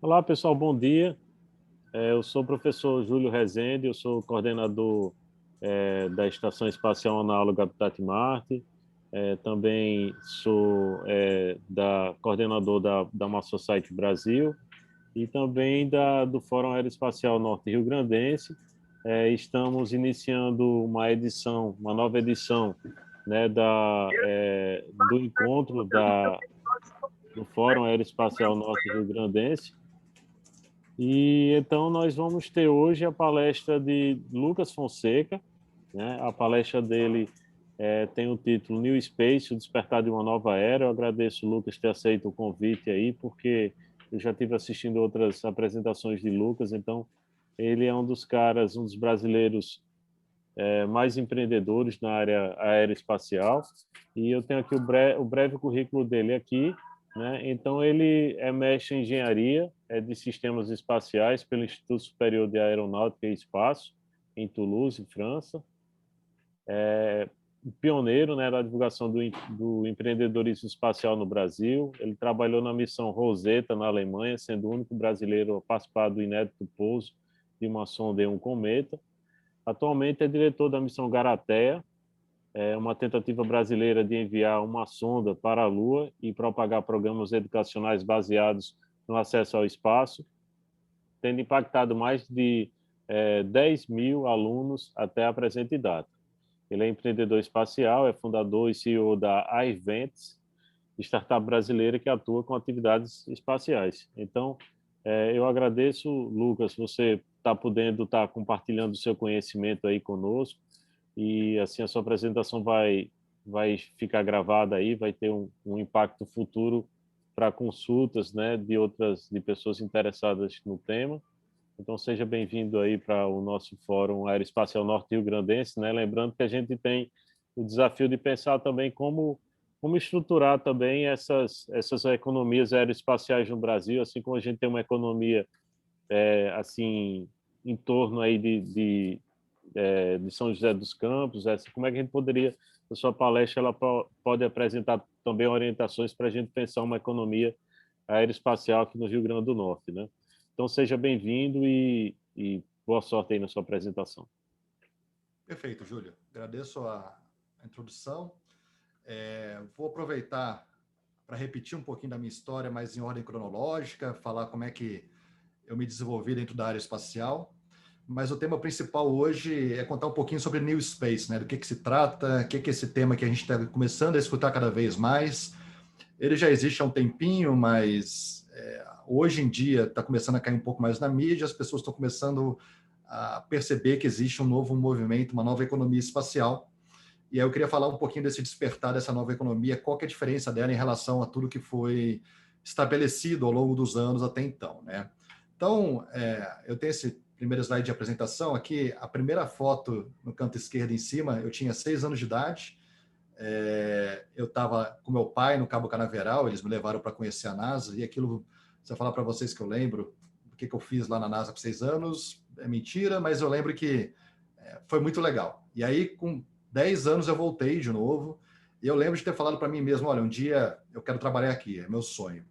Olá, pessoal, bom dia. Eu sou o professor Júlio Rezende, eu sou coordenador da Estação Espacial Análoga Habitat Marte. Também sou coordenador da Mars Society Brasil e também do Fórum Aeroespacial Norte Rio Grandense. Estamos iniciando uma nova edição, né, do encontro do Fórum Aeroespacial Norte Rio Grandense. E então nós vamos ter hoje a palestra de Lucas Fonseca, né? A palestra dele tem o título New Space, o despertar de uma nova era. Eu agradeço o Lucas ter aceito o convite aí, porque eu já tive assistindo outras apresentações de Lucas, então ele é um dos caras, um dos brasileiros mais empreendedores na área aeroespacial. E eu tenho aqui o breve currículo dele aqui, né? Então, ele é mestre em engenharia de sistemas espaciais pelo Instituto Superior de Aeronáutica e Espaço, em Toulouse, França. Pioneiro, né, da divulgação do empreendedorismo espacial no Brasil. Ele trabalhou na missão Rosetta, na Alemanha, sendo o único brasileiro a participar do inédito pouso de uma sonda em um cometa. Atualmente é diretor da missão Garatea, uma tentativa brasileira de enviar uma sonda para a Lua e propagar programas educacionais baseados no acesso ao espaço, tendo impactado mais de 10 mil alunos até a presente data. Ele é empreendedor espacial, é fundador e CEO da iVents, startup brasileira que atua com atividades espaciais. Então, eu agradeço, Lucas, você está podendo estar compartilhando o seu conhecimento aí conosco e assim a sua apresentação vai ficar gravada aí, vai ter um impacto futuro para consultas, né, de pessoas interessadas no tema. Então seja bem-vindo aí para o nosso Fórum Aeroespacial Norte Rio Grandense, né? Lembrando que a gente tem o desafio de pensar também como estruturar também essas economias aeroespaciais no Brasil, assim como a gente tem uma economia assim em torno aí de São José dos Campos, como é que a gente poderia, a sua palestra, ela pode apresentar também orientações para a gente pensar uma economia aeroespacial aqui no Rio Grande do Norte, né? Então, seja bem-vindo e boa sorte aí na sua apresentação. Perfeito, Júlio. Agradeço a introdução. Vou aproveitar para repetir um pouquinho da minha história, mas em ordem cronológica, falar como é que eu me desenvolvi dentro da área espacial. Mas o tema principal hoje é contar um pouquinho sobre New Space, né? Do que se trata, o que é esse tema que a gente está começando a escutar cada vez mais. Ele já existe há um tempinho, mas hoje em dia está começando a cair um pouco mais na mídia, as pessoas estão começando a perceber que existe um novo movimento, uma nova economia espacial. E aí eu queria falar um pouquinho desse despertar dessa nova economia, qual que é a diferença dela em relação a tudo que foi estabelecido ao longo dos anos até então, né? Então, eu tenho esse primeiro slide de apresentação aqui, a primeira foto no canto esquerdo em cima, eu tinha 6 anos de idade, eu estava com meu pai no Cabo Canaveral, eles me levaram para conhecer a NASA, e aquilo, se eu falar para vocês que eu lembro o que eu fiz lá na NASA com 6 anos, é mentira, mas eu lembro que foi muito legal. E aí, com 10 anos, eu voltei de novo, e eu lembro de ter falado para mim mesmo, olha, um dia eu quero trabalhar aqui, é meu sonho.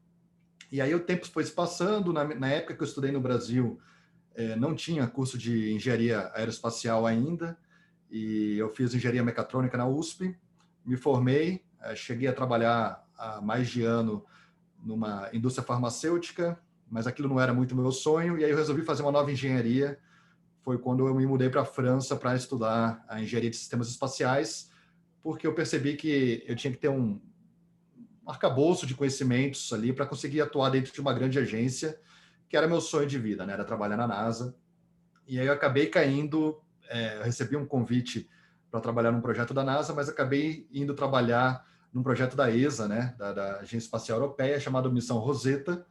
E aí o tempo foi se passando, na época que eu estudei no Brasil, não tinha curso de engenharia aeroespacial ainda, e eu fiz engenharia mecatrônica na USP, me formei, cheguei a trabalhar há mais de ano numa indústria farmacêutica, mas aquilo não era muito meu sonho, e aí eu resolvi fazer uma nova engenharia. Foi quando eu me mudei para a França para estudar a engenharia de sistemas espaciais, porque eu percebi que eu tinha que ter um arcabouço de conhecimentos ali para conseguir atuar dentro de uma grande agência, que era meu sonho de vida, né? Era trabalhar na NASA. E aí eu acabei caindo, eu recebi um convite para trabalhar num projeto da NASA, mas acabei indo trabalhar num projeto da ESA, né, da Agência Espacial Europeia, chamado Missão Rosetta.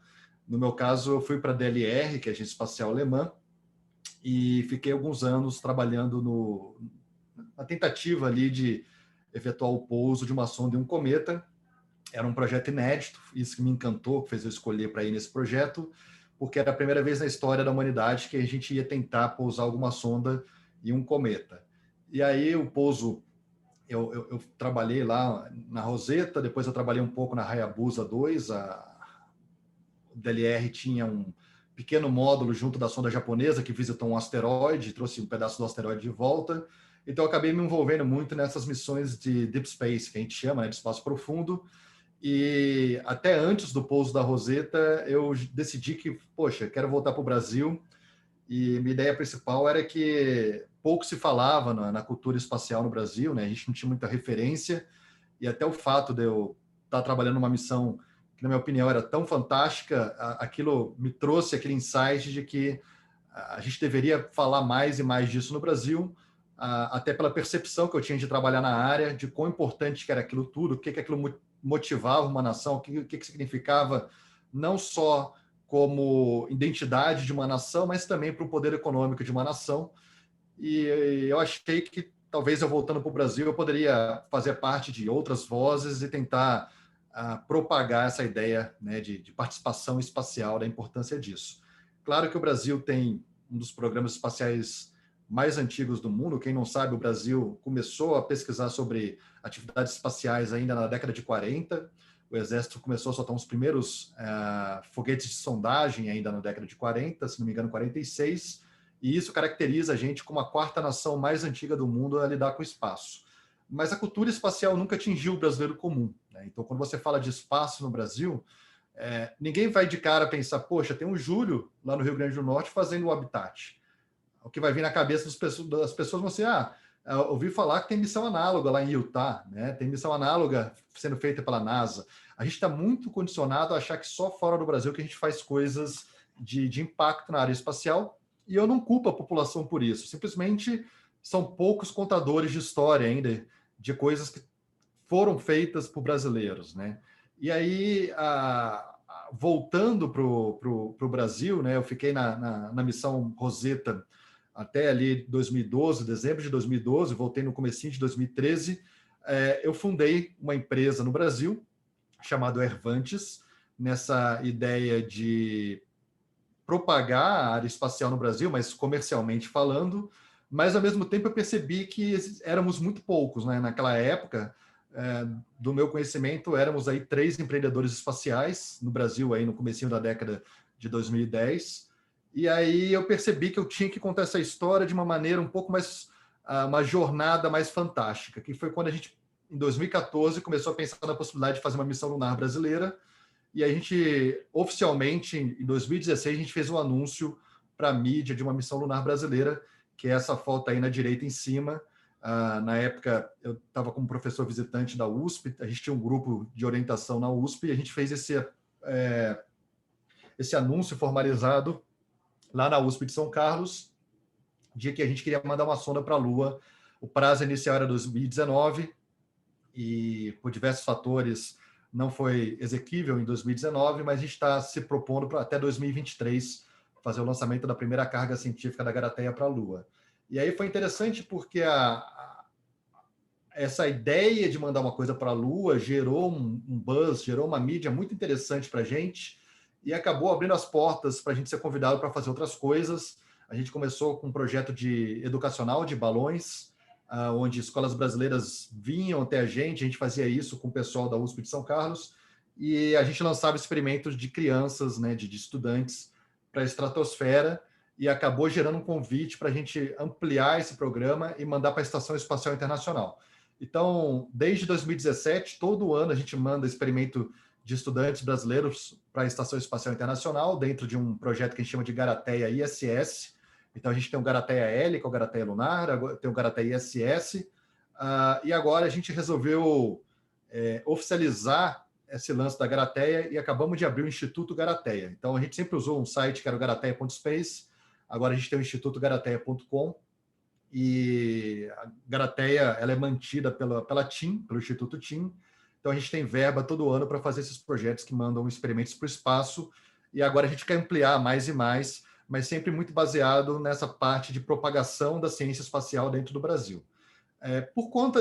No meu caso, eu fui para a DLR, que é a Agência Espacial Alemã, e fiquei alguns anos trabalhando na tentativa ali de efetuar o pouso de uma sonda em um cometa. Era um projeto inédito, isso que me encantou, que fez eu escolher para ir nesse projeto, porque era a primeira vez na história da humanidade que a gente ia tentar pousar alguma sonda em um cometa. E aí o pouso, eu trabalhei lá na Rosetta, depois eu trabalhei um pouco na Hayabusa 2, DLR tinha um pequeno módulo junto da sonda japonesa que visitou um asteroide, trouxe um pedaço do asteroide de volta. Então, eu acabei me envolvendo muito nessas missões de Deep Space, que a gente chama, né, de espaço profundo. E até antes do pouso da Rosetta, eu decidi que, poxa, quero voltar para o Brasil. E minha ideia principal era que pouco se falava na cultura espacial no Brasil, né? A gente não tinha muita referência. E até o fato de eu estar trabalhando numa missão que, na minha opinião, era tão fantástica, aquilo me trouxe aquele insight de que a gente deveria falar mais e mais disso no Brasil, até pela percepção que eu tinha de trabalhar na área, de quão importante que era aquilo tudo, o que aquilo motivava uma nação, o que significava não só como identidade de uma nação, mas também para o poder econômico de uma nação. E eu achei que talvez eu voltando para o Brasil eu poderia fazer parte de outras vozes e tentar propagar essa ideia, né, de participação espacial, da importância disso. Claro que o Brasil tem um dos programas espaciais mais antigos do mundo. Quem não sabe, o Brasil começou a pesquisar sobre atividades espaciais ainda na década de 40. O Exército começou a soltar uns primeiros foguetes de sondagem ainda na década de 40, se não me engano, 46, e isso caracteriza a gente como a quarta nação mais antiga do mundo a lidar com o espaço. Mas a cultura espacial nunca atingiu o brasileiro comum, né? Então, quando você fala de espaço no Brasil, ninguém vai de cara pensar, poxa, tem um Júlio lá no Rio Grande do Norte fazendo o Habitat. O que vai vir na cabeça das pessoas vão ser, ouvi falar que tem missão análoga lá em Utah, né? Tem missão análoga sendo feita pela NASA. A gente está muito condicionado a achar que só fora do Brasil que a gente faz coisas de impacto na área espacial, e eu não culpo a população por isso. Simplesmente são poucos contadores de história ainda, de coisas que foram feitas por brasileiros, né? E aí, voltando para o Brasil, né? Eu fiquei na missão Rosetta até ali 2012, dezembro de 2012, voltei no comecinho de 2013, eu fundei uma empresa no Brasil, chamada Ervantes, nessa ideia de propagar a área espacial no Brasil, mas comercialmente falando, mas ao mesmo tempo eu percebi que éramos muito poucos, né? Naquela época, do meu conhecimento, éramos aí 3 empreendedores espaciais no Brasil, aí no comecinho da década de 2010, e aí eu percebi que eu tinha que contar essa história de uma maneira um pouco mais, uma jornada mais fantástica, que foi quando a gente, em 2014, começou a pensar na possibilidade de fazer uma missão lunar brasileira, e a gente, oficialmente, em 2016, a gente fez um anúncio para a mídia de uma missão lunar brasileira, que é essa foto aí na direita em cima. Na época, eu estava como professor visitante da USP, a gente tinha um grupo de orientação na USP, e a gente fez esse anúncio formalizado lá na USP de São Carlos, de que a gente queria mandar uma sonda para a Lua. O prazo inicial era 2019, e por diversos fatores não foi exequível em 2019, mas a gente está se propondo para até 2023 fazer o lançamento da primeira carga científica da Garateia para a Lua. E aí foi interessante porque essa ideia de mandar uma coisa para a Lua gerou um buzz, gerou uma mídia muito interessante para a gente, e acabou abrindo as portas para a gente ser convidado para fazer outras coisas. A gente começou com um projeto educacional de balões, onde escolas brasileiras vinham até a gente fazia isso com o pessoal da USP de São Carlos, e a gente lançava experimentos de crianças, né, de estudantes, para a estratosfera, e acabou gerando um convite para a gente ampliar esse programa e mandar para a Estação Espacial Internacional. Então, desde 2017, todo ano a gente manda experimento de estudantes brasileiros para a Estação Espacial Internacional, dentro de um projeto que a gente chama de Garateia ISS. Então, a gente tem o Garateia L, que é o Garateia Lunar, tem o Garateia ISS, e agora a gente resolveu oficializar esse lance da Garateia e acabamos de abrir o Instituto Garateia. Então, a gente sempre usou um site que era o garateia.space, agora a gente tem o Instituto Garateia.com, e a Garateia ela é mantida pela TIM, pelo Instituto TIM. Então, a gente tem verba todo ano para fazer esses projetos que mandam experimentos para o espaço, e agora a gente quer ampliar mais e mais, mas sempre muito baseado nessa parte de propagação da ciência espacial dentro do Brasil. Por conta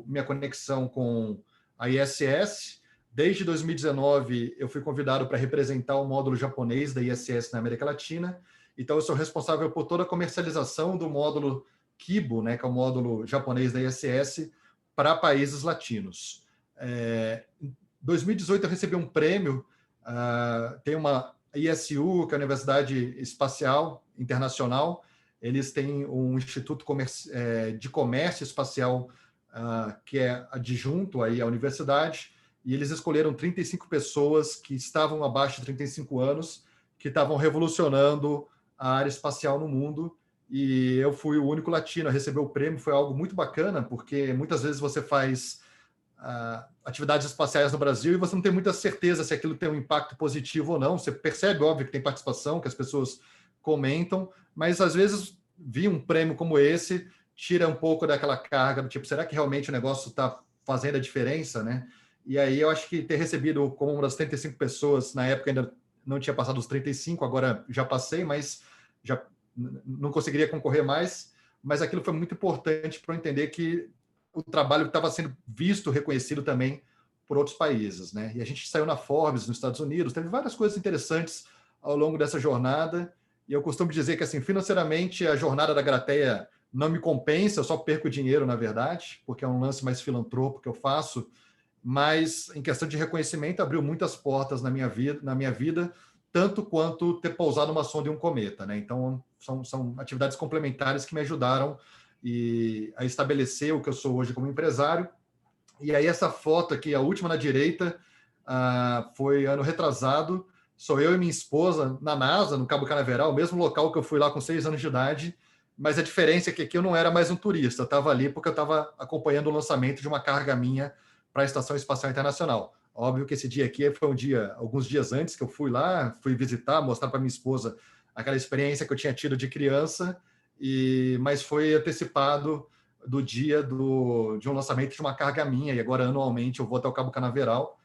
minha conexão com a ISS, desde 2019 eu fui convidado para representar o módulo japonês da ISS na América Latina. Então, eu sou responsável por toda a comercialização do módulo Kibo, né, que é o módulo japonês da ISS, para países latinos. Em 2018, eu recebi um prêmio Tem uma ISU, que é a Universidade Espacial Internacional, eles têm um Instituto de Comércio Espacial, que é adjunto aí à universidade, e eles escolheram 35 pessoas que estavam abaixo de 35 anos, que estavam revolucionando a área espacial no mundo, e eu fui o único latino a receber o prêmio. Foi algo muito bacana, porque muitas vezes você faz atividades espaciais no Brasil e você não tem muita certeza se aquilo tem um impacto positivo ou não. Você percebe, óbvio, que tem participação, que as pessoas comentam, mas às vezes vir um prêmio como esse tira um pouco daquela carga do tipo, será que realmente o negócio está fazendo a diferença, né? E aí eu acho que ter recebido como uma das 35 pessoas, na época ainda não tinha passado os 35, agora já passei, mas já não conseguiria concorrer mais, mas aquilo foi muito importante para eu entender que o trabalho estava sendo visto, reconhecido também por outros países, né? E a gente saiu na Forbes, nos Estados Unidos, teve várias coisas interessantes ao longo dessa jornada, e eu costumo dizer que, assim, financeiramente, a jornada da Grateia não me compensa, eu só perco dinheiro, na verdade, porque é um lance mais filantrópico que eu faço, mas em questão de reconhecimento, abriu muitas portas na minha vida, tanto quanto ter pousado uma sonda em um cometa, né? Então, são atividades complementares que me ajudaram a estabelecer o que eu sou hoje como empresário. E aí essa foto aqui, a última na direita, foi ano retrasado, sou eu e minha esposa na NASA, no Cabo Canaveral, o mesmo local que eu fui lá com 6 anos de idade, mas a diferença é que aqui eu não era mais um turista, eu estava ali porque eu estava acompanhando o lançamento de uma carga minha para a Estação Espacial Internacional. Óbvio que esse dia aqui foi alguns dias antes que eu fui lá, fui visitar, mostrar para minha esposa aquela experiência que eu tinha tido de criança, mas foi antecipado do dia de um lançamento de uma carga minha, e agora anualmente eu vou até o Cabo Canaveral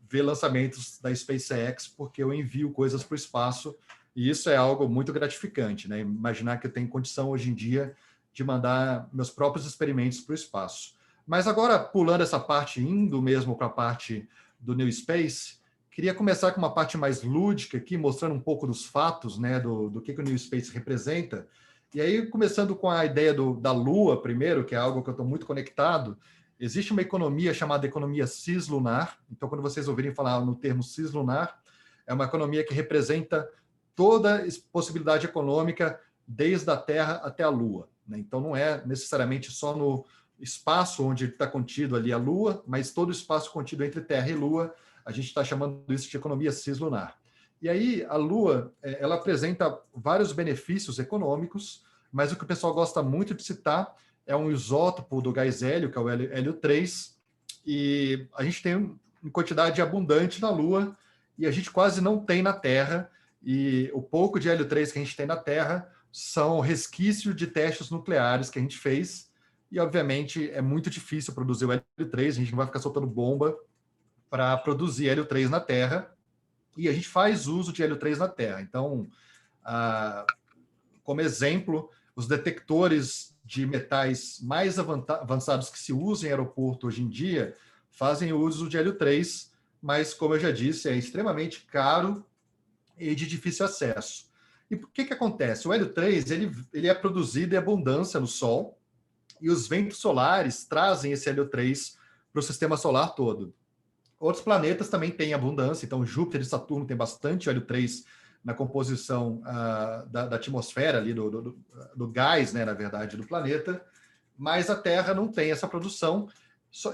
ver lançamentos da SpaceX, porque eu envio coisas para o espaço, e isso é algo muito gratificante, né? Imaginar que eu tenho condição hoje em dia de mandar meus próprios experimentos para o espaço. Mas agora, pulando essa parte, indo mesmo para a parte do New Space, queria começar com uma parte mais lúdica aqui, mostrando um pouco dos fatos, né, do que o New Space representa. E aí, começando com a ideia da Lua primeiro, que é algo que eu estou muito conectado, existe uma economia chamada economia cislunar. Então, quando vocês ouvirem falar no termo cislunar, é uma economia que representa toda possibilidade econômica desde a Terra até a Lua, né? Então, não é necessariamente só no espaço onde está contido ali a Lua, mas todo o espaço contido entre Terra e Lua, a gente está chamando isso de economia cislunar. E aí a Lua, ela apresenta vários benefícios econômicos, mas o que o pessoal gosta muito de citar é um isótopo do gás hélio, que é o hélio 3, e a gente tem uma quantidade abundante na Lua, e a gente quase não tem na Terra, e o pouco de hélio 3 que a gente tem na Terra são resquícios de testes nucleares que a gente fez, e obviamente é muito difícil produzir o hélio 3, a gente não vai ficar soltando bomba para produzir hélio 3 na Terra, e a gente faz uso de hélio 3 na Terra. Então, como exemplo, os detectores de metais mais avançados que se usam em aeroporto hoje em dia fazem uso de hélio 3, mas, como eu já disse, é extremamente caro e de difícil acesso. E o que acontece? O hélio 3 ele é produzido em abundância no Sol, e os ventos solares trazem esse hélio 3 para o sistema solar todo. Outros planetas também têm abundância, então Júpiter e Saturno têm bastante hélio 3 na composição da atmosfera, ali do gás, né, na verdade, do planeta, mas a Terra não tem essa produção,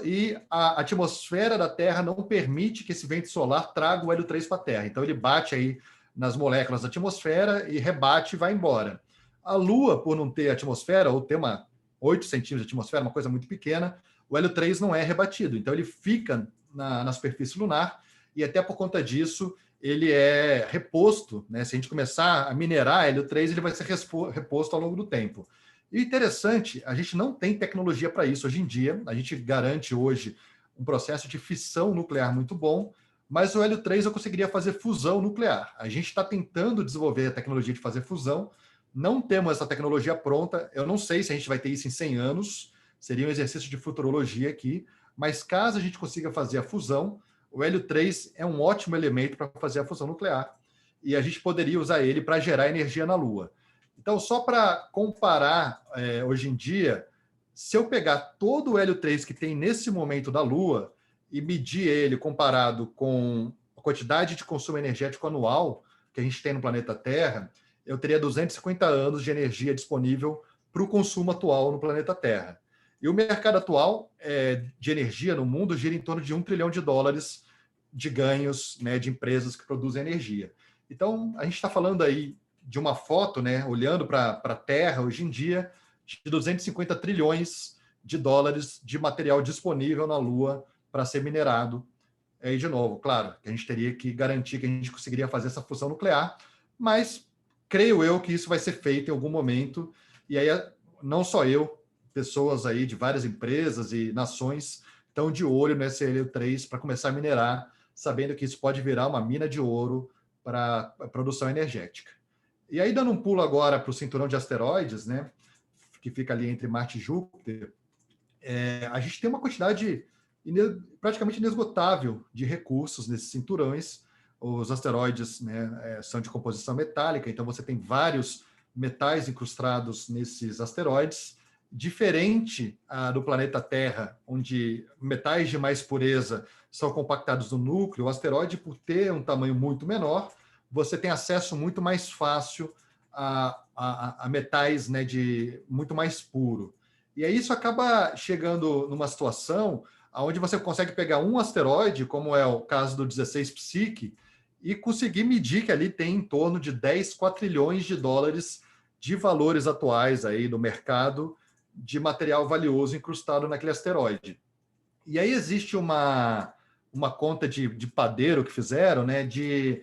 e a atmosfera da Terra não permite que esse vento solar traga o hélio 3 para a Terra. Então ele bate aí nas moléculas da atmosfera e rebate e vai embora. A Lua, por não ter atmosfera, ou ter 8 centímetros de atmosfera, uma coisa muito pequena, o hélio 3 não é rebatido, então ele fica na superfície lunar, e até por conta disso ele é reposto, né? Se a gente começar a minerar hélio 3, ele vai ser reposto ao longo do tempo. E interessante, a gente não tem tecnologia para isso hoje em dia, a gente garante hoje um processo de fissão nuclear muito bom, mas o hélio 3 eu conseguiria fazer fusão nuclear. A gente está tentando desenvolver a tecnologia de fazer fusão, não temos essa tecnologia pronta, eu não sei se a gente vai ter isso em 100 anos, seria um exercício de futurologia aqui, mas caso a gente consiga fazer a fusão, o hélio 3 é um ótimo elemento para fazer a fusão nuclear, e a gente poderia usar ele para gerar energia na Lua. Então, só para comparar, hoje em dia, se eu pegar todo o hélio 3 que tem nesse momento da Lua e medir ele comparado com a quantidade de consumo energético anual que a gente tem no planeta Terra, eu teria 250 anos de energia disponível para o consumo atual no planeta Terra. E o mercado atual de energia no mundo gira em torno de $1 trilhão de ganhos, né, de empresas que produzem energia. Então, a gente está falando aí de uma foto, né, olhando para a Terra hoje em dia, de 250 trilhões de dólares de material disponível na Lua para ser minerado. E, de novo, claro, que a gente teria que garantir que a gente conseguiria fazer essa fusão nuclear, mas creio eu que isso vai ser feito em algum momento, e aí não só eu, pessoas aí de várias empresas e nações estão de olho no SLO3 para começar a minerar, sabendo que isso pode virar uma mina de ouro para a produção energética. E aí, dando um pulo agora para o cinturão de asteroides, né, que fica ali entre Marte e Júpiter, a gente tem uma quantidade praticamente inesgotável de recursos nesses cinturões. Os asteroides, né, são de composição metálica, então você tem vários metais incrustados nesses asteroides, diferente do planeta Terra, onde metais de mais pureza são compactados no núcleo. O asteroide, por ter um tamanho muito menor, você tem acesso muito mais fácil a metais, né, de muito mais puro. E aí isso acaba chegando numa situação onde você consegue pegar um asteroide, como é o caso do 16 Psyche, e conseguir medir que ali tem em torno de 10 quatrilhões de dólares de valores atuais aí do mercado de material valioso incrustado naquele asteroide. E aí existe uma conta de padeiro que fizeram, né, de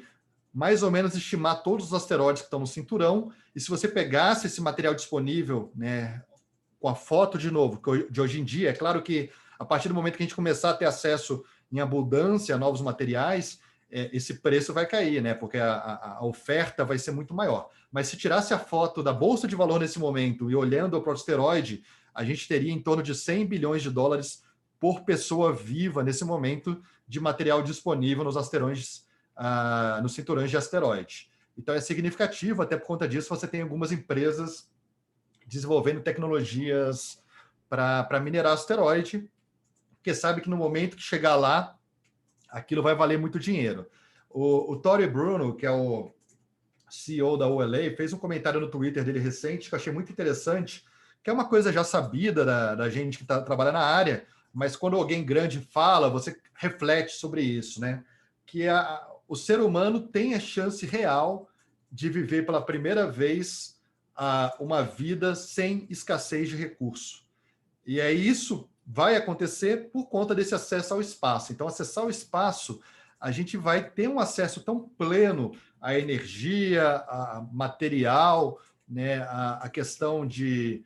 mais ou menos estimar todos os asteroides que estão no cinturão, e se você pegasse esse material disponível, né, com a foto de novo, de hoje em dia, é claro que a partir do momento que a gente começar a ter acesso em abundância a novos materiais, esse preço vai cair, né? Porque a oferta vai ser muito maior. Mas se tirasse a foto da Bolsa de Valor nesse momento e olhando para o asteroide, a gente teria em torno de 100 bilhões de dólares por pessoa viva nesse momento de material disponível nos asteroides, nos cinturões de asteroide. Então é significativo, até por conta disso você tem algumas empresas desenvolvendo tecnologias para minerar asteroide, porque sabe que no momento que chegar lá, aquilo vai valer muito dinheiro. O Tory Bruno, que é o CEO da OLA, fez um comentário no Twitter dele recente que eu achei muito interessante, que é uma coisa já sabida da gente que trabalha na área, mas quando alguém grande fala, você reflete sobre isso, né? Que o ser humano tem a chance real de viver pela primeira vez uma vida sem escassez de recurso. E isso vai acontecer por conta desse acesso ao espaço. Então, acessar o espaço, a gente vai ter um acesso tão pleno à energia, a material, né, a questão de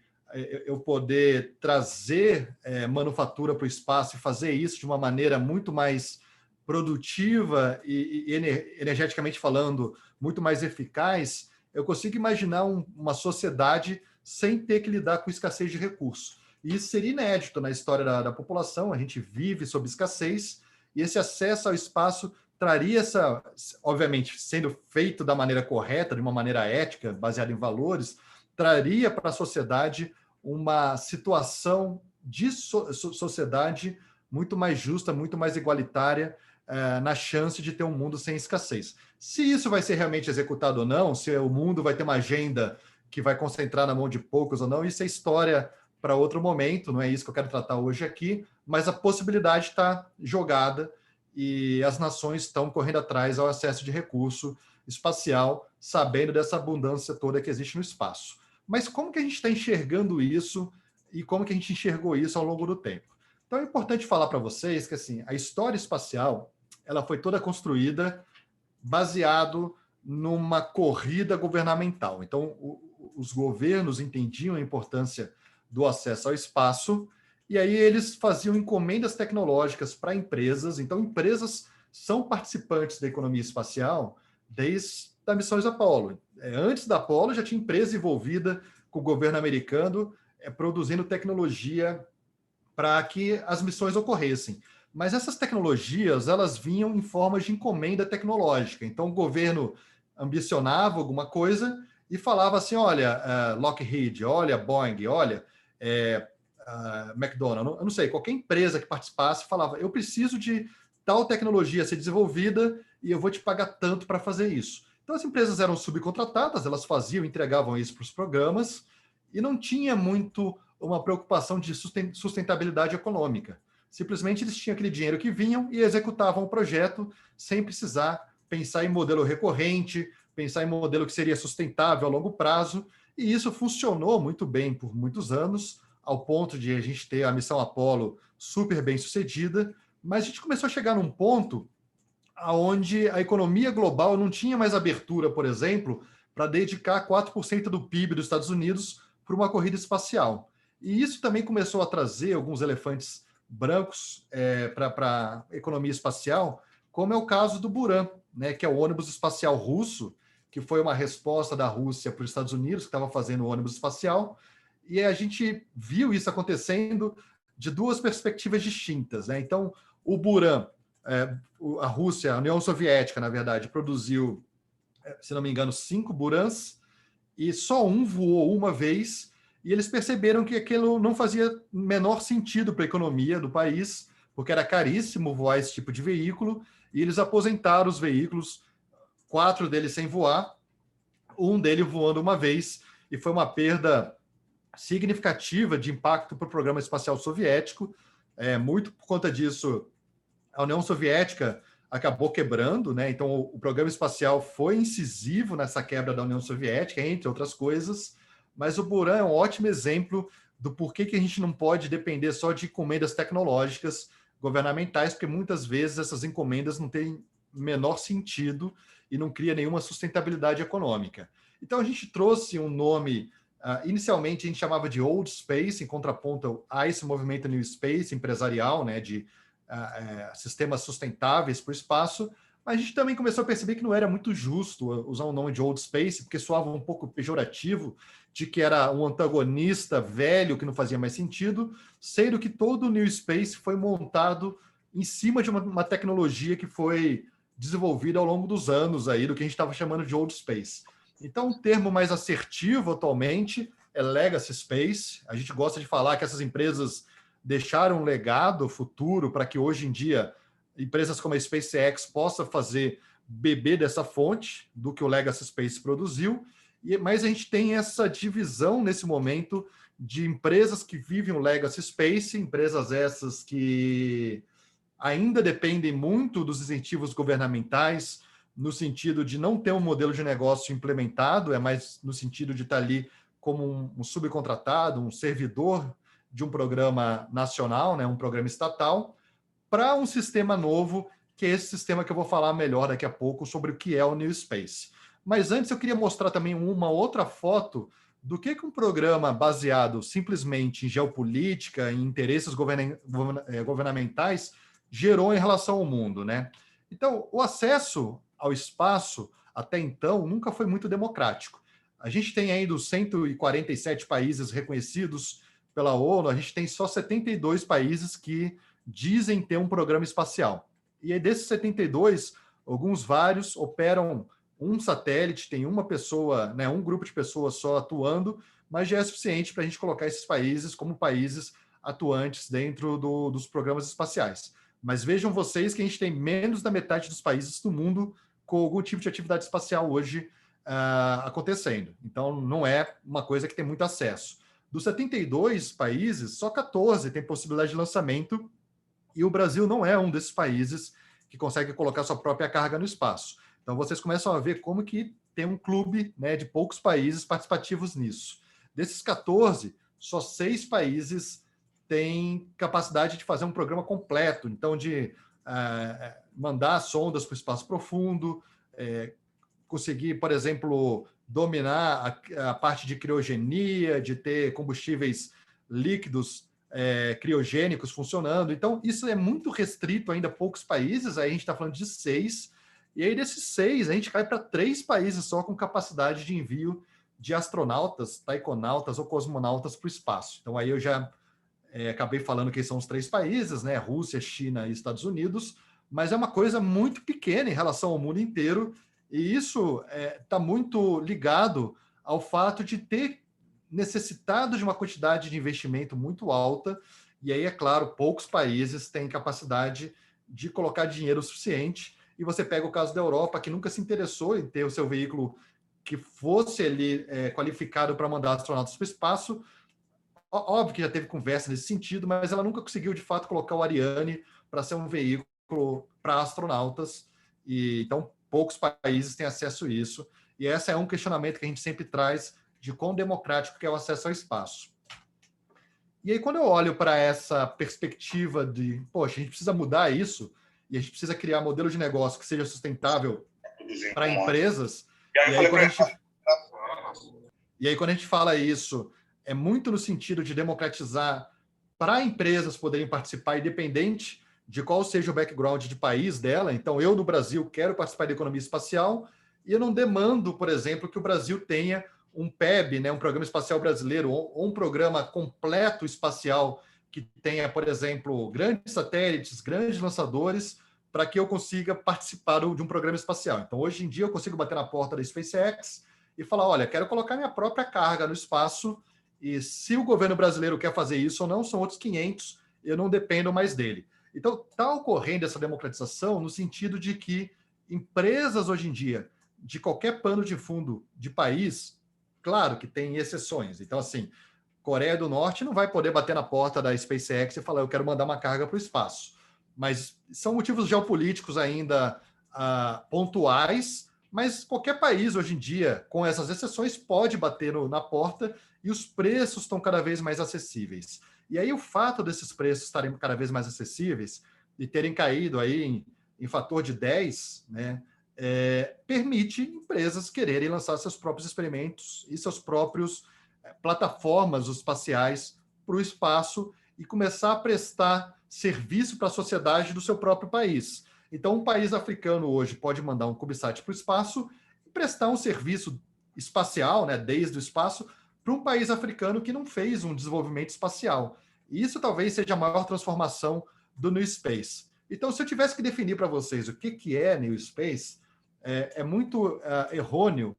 eu poder trazer manufatura para o espaço e fazer isso de uma maneira muito mais produtiva e energeticamente falando, muito mais eficaz. Eu consigo imaginar uma sociedade sem ter que lidar com escassez de recursos. E isso seria inédito na história da população. A gente vive sob escassez e esse acesso ao espaço traria obviamente, sendo feito da maneira correta, de uma maneira ética, baseada em valores, traria para a sociedade uma situação de sociedade muito mais justa, muito mais igualitária, na chance de ter um mundo sem escassez. Se isso vai ser realmente executado ou não, se o mundo vai ter uma agenda que vai concentrar na mão de poucos ou não, isso é história para outro momento, não é isso que eu quero tratar hoje aqui, mas a possibilidade está jogada e as nações estão correndo atrás ao acesso de recurso espacial, sabendo dessa abundância toda que existe no espaço. Mas como que a gente está enxergando isso e como que a gente enxergou isso ao longo do tempo? Então é importante falar para vocês que assim, a história espacial ela foi toda construída baseado numa corrida governamental. Então, os governos entendiam a importância do acesso ao espaço, e aí eles faziam encomendas tecnológicas para empresas. Então, empresas são participantes da economia espacial desde as missões Apollo. Antes da Apollo, já tinha empresa envolvida com o governo americano produzindo tecnologia para que as missões ocorressem. Mas essas tecnologias, elas vinham em formas de encomenda tecnológica. Então, o governo ambicionava alguma coisa e falava assim, olha, Lockheed, olha, Boeing, olha, McDonald's, eu não sei, qualquer empresa que participasse falava, eu preciso de tal tecnologia a ser desenvolvida e eu vou te pagar tanto para fazer isso. Então, as empresas eram subcontratadas, elas faziam, entregavam isso para os programas e não tinha muito uma preocupação de sustentabilidade econômica. Simplesmente eles tinham aquele dinheiro que vinham e executavam o projeto sem precisar pensar em modelo recorrente, pensar em modelo que seria sustentável a longo prazo, e isso funcionou muito bem por muitos anos, ao ponto de a gente ter a missão Apollo super bem sucedida, mas a gente começou a chegar num ponto onde a economia global não tinha mais abertura, por exemplo, para dedicar 4% do PIB dos Estados Unidos para uma corrida espacial. E isso também começou a trazer alguns elefantes brancos para a economia espacial, como é o caso do Buran, né, que é o ônibus espacial russo, que foi uma resposta da Rússia para os Estados Unidos, que estava fazendo o ônibus espacial, e a gente viu isso acontecendo de duas perspectivas distintas, né? Então, o Buran, a Rússia, a União Soviética, na verdade, produziu, se não me engano, 5 Burans, e só um voou uma vez, e eles perceberam que aquilo não fazia menor sentido para a economia do país, porque era caríssimo voar esse tipo de veículo, e eles aposentaram os veículos, 4 deles sem voar, um deles voando uma vez, e foi uma perda significativa de impacto para o programa espacial soviético. Muito por conta disso, a União Soviética acabou quebrando, né? Então o programa espacial foi incisivo nessa quebra da União Soviética, entre outras coisas, mas o Buran é um ótimo exemplo do porquê que a gente não pode depender só de encomendas tecnológicas governamentais, porque muitas vezes essas encomendas não têm menor sentido e não cria nenhuma sustentabilidade econômica. Então a gente trouxe um nome, inicialmente a gente chamava de Old Space, em contraponto a esse movimento New Space empresarial, né, de sistemas sustentáveis para o espaço, mas a gente também começou a perceber que não era muito justo usar o nome de Old Space, porque soava um pouco pejorativo, de que era um antagonista velho que não fazia mais sentido, sendo que todo o New Space foi montado em cima de uma tecnologia que foi desenvolvida ao longo dos anos aí, do que a gente estava chamando de Old Space. Então, um termo mais assertivo atualmente é Legacy Space. A gente gosta de falar que essas empresas deixaram um legado futuro para que hoje em dia empresas como a SpaceX possam beber dessa fonte do que o Legacy Space produziu, mas a gente tem essa divisão nesse momento de empresas que vivem o Legacy Space, empresas essas que ainda dependem muito dos incentivos governamentais, no sentido de não ter um modelo de negócio implementado, é mais no sentido de estar ali como um subcontratado, um servidor de um programa nacional, né, um programa estatal, para um sistema novo, que é esse sistema que eu vou falar melhor daqui a pouco sobre o que é o New Space. Mas antes eu queria mostrar também uma outra foto do que um programa baseado simplesmente em geopolítica, em interesses governamentais, gerou em relação ao mundo, né? Então, o acesso ao espaço, até então, nunca foi muito democrático. A gente tem aí dos 147 países reconhecidos pela ONU, a gente tem só 72 países que dizem ter um programa espacial. E aí, desses 72, vários operam um satélite, tem uma pessoa, né, um grupo de pessoas só atuando, mas já é suficiente para a gente colocar esses países como países atuantes dentro dos programas espaciais. Mas vejam vocês que a gente tem menos da metade dos países do mundo com algum tipo de atividade espacial hoje acontecendo. Então, não é uma coisa que tem muito acesso. Dos 72 países, só 14 têm possibilidade de lançamento, e o Brasil não é um desses países que consegue colocar sua própria carga no espaço. Então, vocês começam a ver como que tem um clube, né, de poucos países participativos nisso. Desses 14, só 6 países têm capacidade de fazer um programa completo, então de mandar sondas para o espaço profundo, conseguir, por exemplo, dominar a parte de criogenia, de ter combustíveis líquidos criogênicos funcionando. Então, isso é muito restrito ainda a poucos países, aí a gente está falando de 6, e aí desses 6, a gente cai para 3 países só com capacidade de envio de astronautas, taikonautas ou cosmonautas para o espaço. Então, aí eu já acabei falando que são os 3 países, né? Rússia, China e Estados Unidos, mas é uma coisa muito pequena em relação ao mundo inteiro, e isso está muito ligado ao fato de ter necessitado de uma quantidade de investimento muito alta, e aí, é claro, poucos países têm capacidade de colocar dinheiro suficiente. E você pega o caso da Europa, que nunca se interessou em ter o seu veículo que fosse ali qualificado para mandar astronautas para o espaço. Óbvio que já teve conversa nesse sentido, mas ela nunca conseguiu, de fato, colocar o Ariane para ser um veículo para astronautas. E então, poucos países têm acesso a isso. E esse é um questionamento que a gente sempre traz de quão democrático que é o acesso ao espaço. E aí, quando eu olho para essa perspectiva de, poxa, a gente precisa mudar isso, e a gente precisa criar modelo de negócio que seja sustentável para empresas, e aí, quando a gente fala isso, é muito no sentido de democratizar para empresas poderem participar, independente de qual seja o background de país dela. Então, eu, no Brasil, quero participar da economia espacial, e eu não demando, por exemplo, que o Brasil tenha um PEB, né, um Programa Espacial Brasileiro, ou um programa completo espacial que tenha, por exemplo, grandes satélites, grandes lançadores, para que eu consiga participar de um programa espacial. Então, hoje em dia, eu consigo bater na porta da SpaceX e falar, olha, quero colocar minha própria carga no espaço, e se o governo brasileiro quer fazer isso ou não, são outros 500, eu não dependo mais dele. Então, está ocorrendo essa democratização no sentido de que empresas, hoje em dia, de qualquer pano de fundo de país, claro que tem exceções. Então, assim, Coreia do Norte não vai poder bater na porta da SpaceX e falar, eu quero mandar uma carga para o espaço. Mas são motivos geopolíticos ainda pontuais, mas qualquer país hoje em dia, com essas exceções, pode bater na porta, e os preços estão cada vez mais acessíveis. E aí o fato desses preços estarem cada vez mais acessíveis e terem caído aí em fator de 10, né, permite empresas quererem lançar seus próprios experimentos e seus próprios plataformas espaciais para o espaço e começar a prestar serviço para a sociedade do seu próprio país. Então, um país africano hoje pode mandar um CubeSat para o espaço e prestar um serviço espacial, né, desde o espaço, para um país africano que não fez um desenvolvimento espacial. E isso talvez seja a maior transformação do New Space. Então, se eu tivesse que definir para vocês o que é New Space, é muito errôneo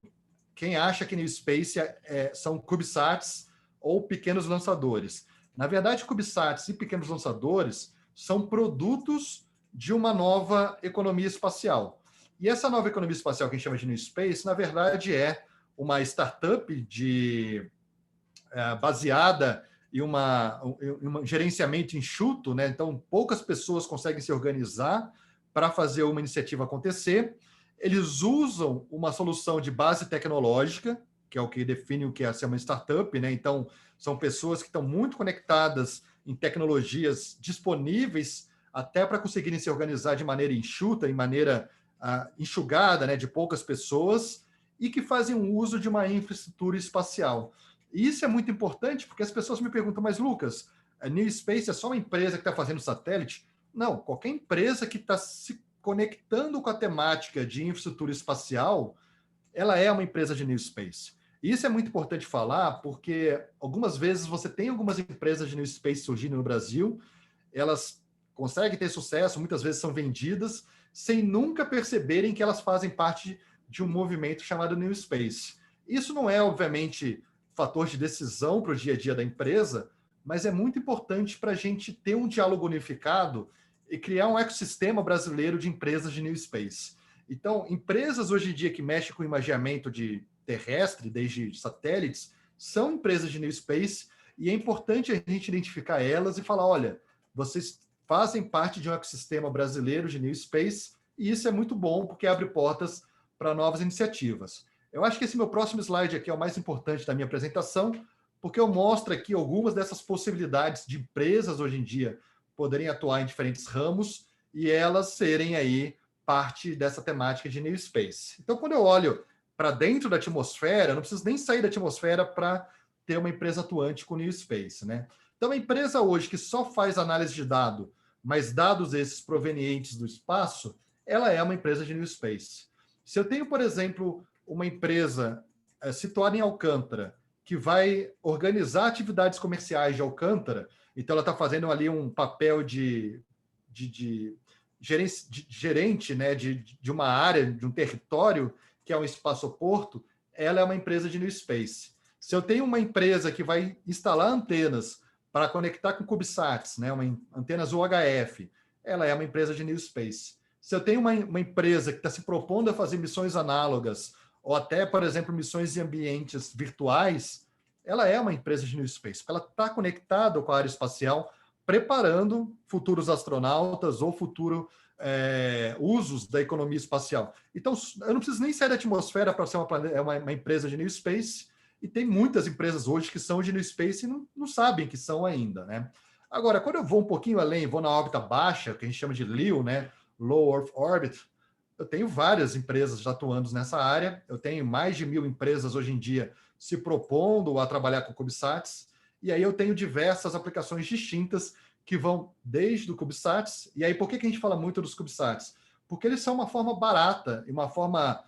quem acha que New Space são CubeSats ou pequenos lançadores. Na verdade, CubeSats e pequenos lançadores são produtos de uma nova economia espacial. E essa nova economia espacial que a gente chama de New Space, na verdade, é uma startup baseada em um gerenciamento enxuto, né? Então, poucas pessoas conseguem se organizar para fazer uma iniciativa acontecer. Eles usam uma solução de base tecnológica, que é o que define o que é ser uma startup, né? Então, são pessoas que estão muito conectadas em tecnologias disponíveis até para conseguirem se organizar de maneira enxuta, em maneira enxugada, né, de poucas pessoas, e que fazem um uso de uma infraestrutura espacial. E isso é muito importante, porque as pessoas me perguntam, mas Lucas, a New Space é só uma empresa que está fazendo satélite? Não, qualquer empresa que está se conectando com a temática de infraestrutura espacial, ela é uma empresa de New Space. E isso é muito importante falar, porque algumas vezes você tem algumas empresas de New Space surgindo no Brasil, elas conseguem ter sucesso, muitas vezes são vendidas, sem nunca perceberem que elas fazem parte de um movimento chamado New Space. Isso não é, obviamente, fator de decisão para o dia a dia da empresa, mas é muito importante para a gente ter um diálogo unificado e criar um ecossistema brasileiro de empresas de New Space. Então, empresas hoje em dia que mexem com imageamento terrestre, desde satélites, são empresas de New Space, e é importante a gente identificar elas e falar, olha, vocês fazem parte de um ecossistema brasileiro de New Space, e isso é muito bom, porque abre portas para novas iniciativas. Eu acho que esse meu próximo slide aqui é o mais importante da minha apresentação, porque eu mostro aqui algumas dessas possibilidades de empresas hoje em dia poderem atuar em diferentes ramos e elas serem aí parte dessa temática de New Space. Então, quando eu olho para dentro da atmosfera, eu não preciso nem sair da atmosfera para ter uma empresa atuante com New Space, né? Então, a empresa hoje que só faz análise de dado, mas dados esses provenientes do espaço, ela é uma empresa de New Space. Se eu tenho, por exemplo, uma empresa situada em Alcântara, que vai organizar atividades comerciais de Alcântara, então ela está fazendo ali um papel de gerente, né, de uma área, de um território, que é um espaço-porto, ela é uma empresa de New Space. Se eu tenho uma empresa que vai instalar antenas para conectar com CubeSats, né, antenas UHF, ela é uma empresa de New Space. Se eu tenho uma empresa que está se propondo a fazer missões análogas, ou até, por exemplo, missões em ambientes virtuais, ela é uma empresa de New Space, porque ela está conectada com a área espacial, preparando futuros astronautas ou futuro usos da economia espacial. Então, eu não preciso nem sair da atmosfera para ser uma empresa de New Space, e tem muitas empresas hoje que são de New Space e não sabem que são ainda, né? Agora, quando eu vou um pouquinho além, vou na órbita baixa, que a gente chama de LEO, né? Low Earth Orbit, eu tenho várias empresas já atuando nessa área, eu tenho mais de 1.000 empresas hoje em dia se propondo a trabalhar com CubeSats, e aí eu tenho diversas aplicações distintas que vão desde o CubeSats. E aí, por que a gente fala muito dos CubeSats? Porque eles são uma forma barata e uma forma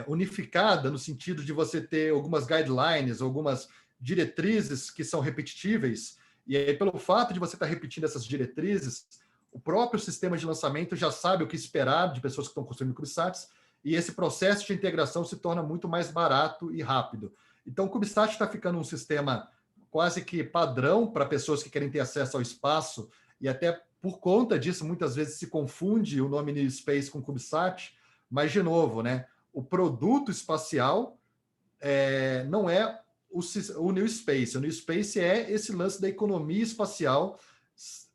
unificada, no sentido de você ter algumas guidelines, algumas diretrizes que são repetitíveis, e aí, pelo fato de você estar repetindo essas diretrizes, o próprio sistema de lançamento já sabe o que esperar de pessoas que estão construindo CubeSats, e esse processo de integração se torna muito mais barato e rápido. Então, o CubeSat está ficando um sistema quase que padrão para pessoas que querem ter acesso ao espaço, e até por conta disso, muitas vezes se confunde o nome New Space com CubeSat, mas, de novo, né, o produto espacial não é o New Space. O New Space é esse lance da economia espacial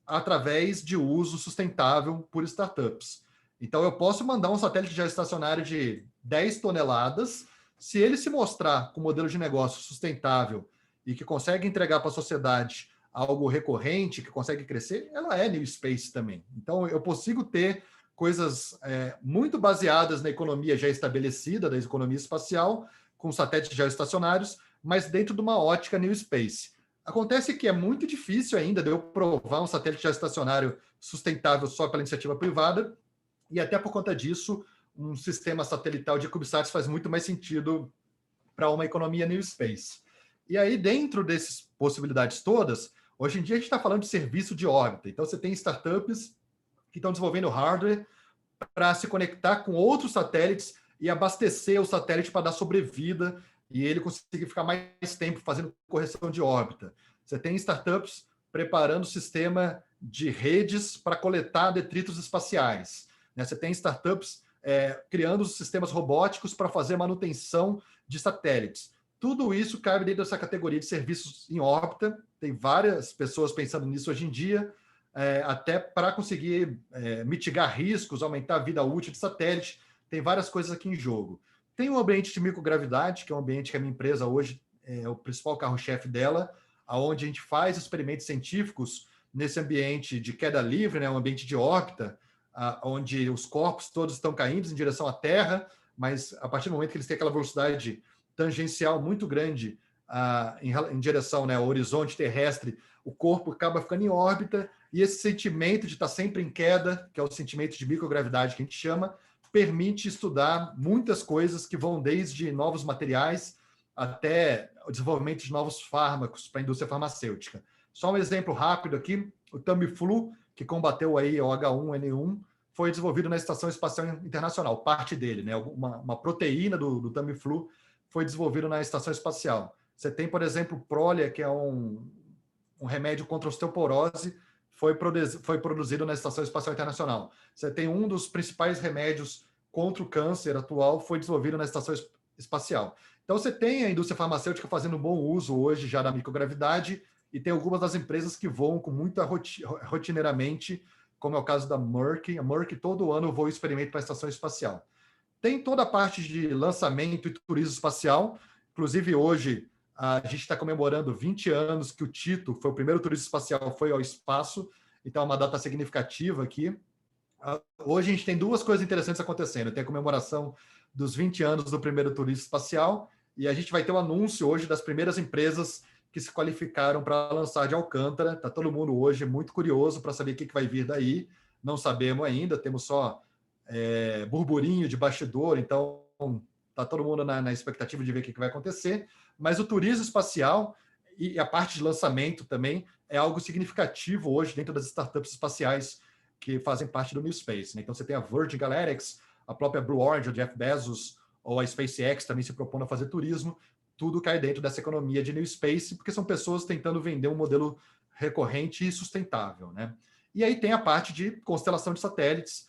através de uso sustentável por startups. Então, eu posso mandar um satélite geoestacionário de 10 toneladas, se ele se mostrar com um modelo de negócio sustentável e que consegue entregar para a sociedade algo recorrente, que consegue crescer, ela é New Space também. Então, eu consigo ter coisas muito baseadas na economia já estabelecida, da economia espacial, com satélites geoestacionários, mas dentro de uma ótica New Space. Acontece que é muito difícil ainda de eu provar um satélite geoestacionário sustentável só pela iniciativa privada, e até por conta disso, um sistema satelital de CubeSats faz muito mais sentido para uma economia New Space. E aí, dentro dessas possibilidades todas, hoje em dia a gente está falando de serviço de órbita. Então, você tem startups que estão desenvolvendo hardware para se conectar com outros satélites e abastecer o satélite para dar sobrevida e ele conseguir ficar mais tempo fazendo correção de órbita. Você tem startups preparando sistema de redes para coletar detritos espaciais. Você tem startups criando sistemas robóticos para fazer manutenção de satélites. Tudo isso cabe dentro dessa categoria de serviços em órbita. Tem várias pessoas pensando nisso hoje em dia, até para conseguir mitigar riscos, aumentar a vida útil de satélite. Tem várias coisas aqui em jogo. Tem um ambiente de microgravidade, que é um ambiente que a minha empresa hoje é o principal carro-chefe dela, onde a gente faz experimentos científicos nesse ambiente de queda livre, né, um ambiente de órbita, onde os corpos todos estão caindo em direção à Terra, mas a partir do momento que eles têm aquela velocidade tangencial muito grande em direção, né, ao horizonte terrestre, o corpo acaba ficando em órbita, e esse sentimento de estar sempre em queda, que é o sentimento de microgravidade que a gente chama, permite estudar muitas coisas que vão desde novos materiais até o desenvolvimento de novos fármacos para a indústria farmacêutica. Só um exemplo rápido aqui, o Tamiflu, que combateu aí o H1N1, foi desenvolvido na Estação Espacial Internacional, parte dele, né? Uma proteína do Tamiflu foi desenvolvida na Estação Espacial. Você tem, por exemplo, Prolia, que é um remédio contra osteoporose, foi produzido na Estação Espacial Internacional. Você tem um dos principais remédios contra o câncer atual, foi desenvolvido na Estação Espacial. Então, você tem a indústria farmacêutica fazendo bom uso hoje já da microgravidade, e tem algumas das empresas que voam com muita rotineiramente, como é o caso da Merck. A Merck todo ano voa experimento para a Estação Espacial. Tem toda a parte de lançamento e turismo espacial. Inclusive, hoje, a gente está comemorando 20 anos que o Tito, foi o primeiro turista espacial, foi ao espaço. Então, é uma data significativa aqui. Hoje, a gente tem duas coisas interessantes acontecendo. Tem a comemoração dos 20 anos do primeiro turista espacial, e a gente vai ter um anúncio hoje das primeiras empresas que se qualificaram para lançar de Alcântara. Está todo mundo hoje muito curioso para saber o que vai vir daí. Não sabemos ainda, temos só burburinho de bastidor, então está todo mundo na expectativa de ver o que vai acontecer. Mas o turismo espacial e a parte de lançamento também é algo significativo hoje dentro das startups espaciais que fazem parte do New Space. Né? Então, você tem a Virgin Galactic, a própria Blue Origin, o Jeff Bezos, ou a SpaceX também se propondo a fazer turismo. Tudo cai dentro dessa economia de New Space, porque são pessoas tentando vender um modelo recorrente e sustentável. Né? E aí tem a parte de constelação de satélites.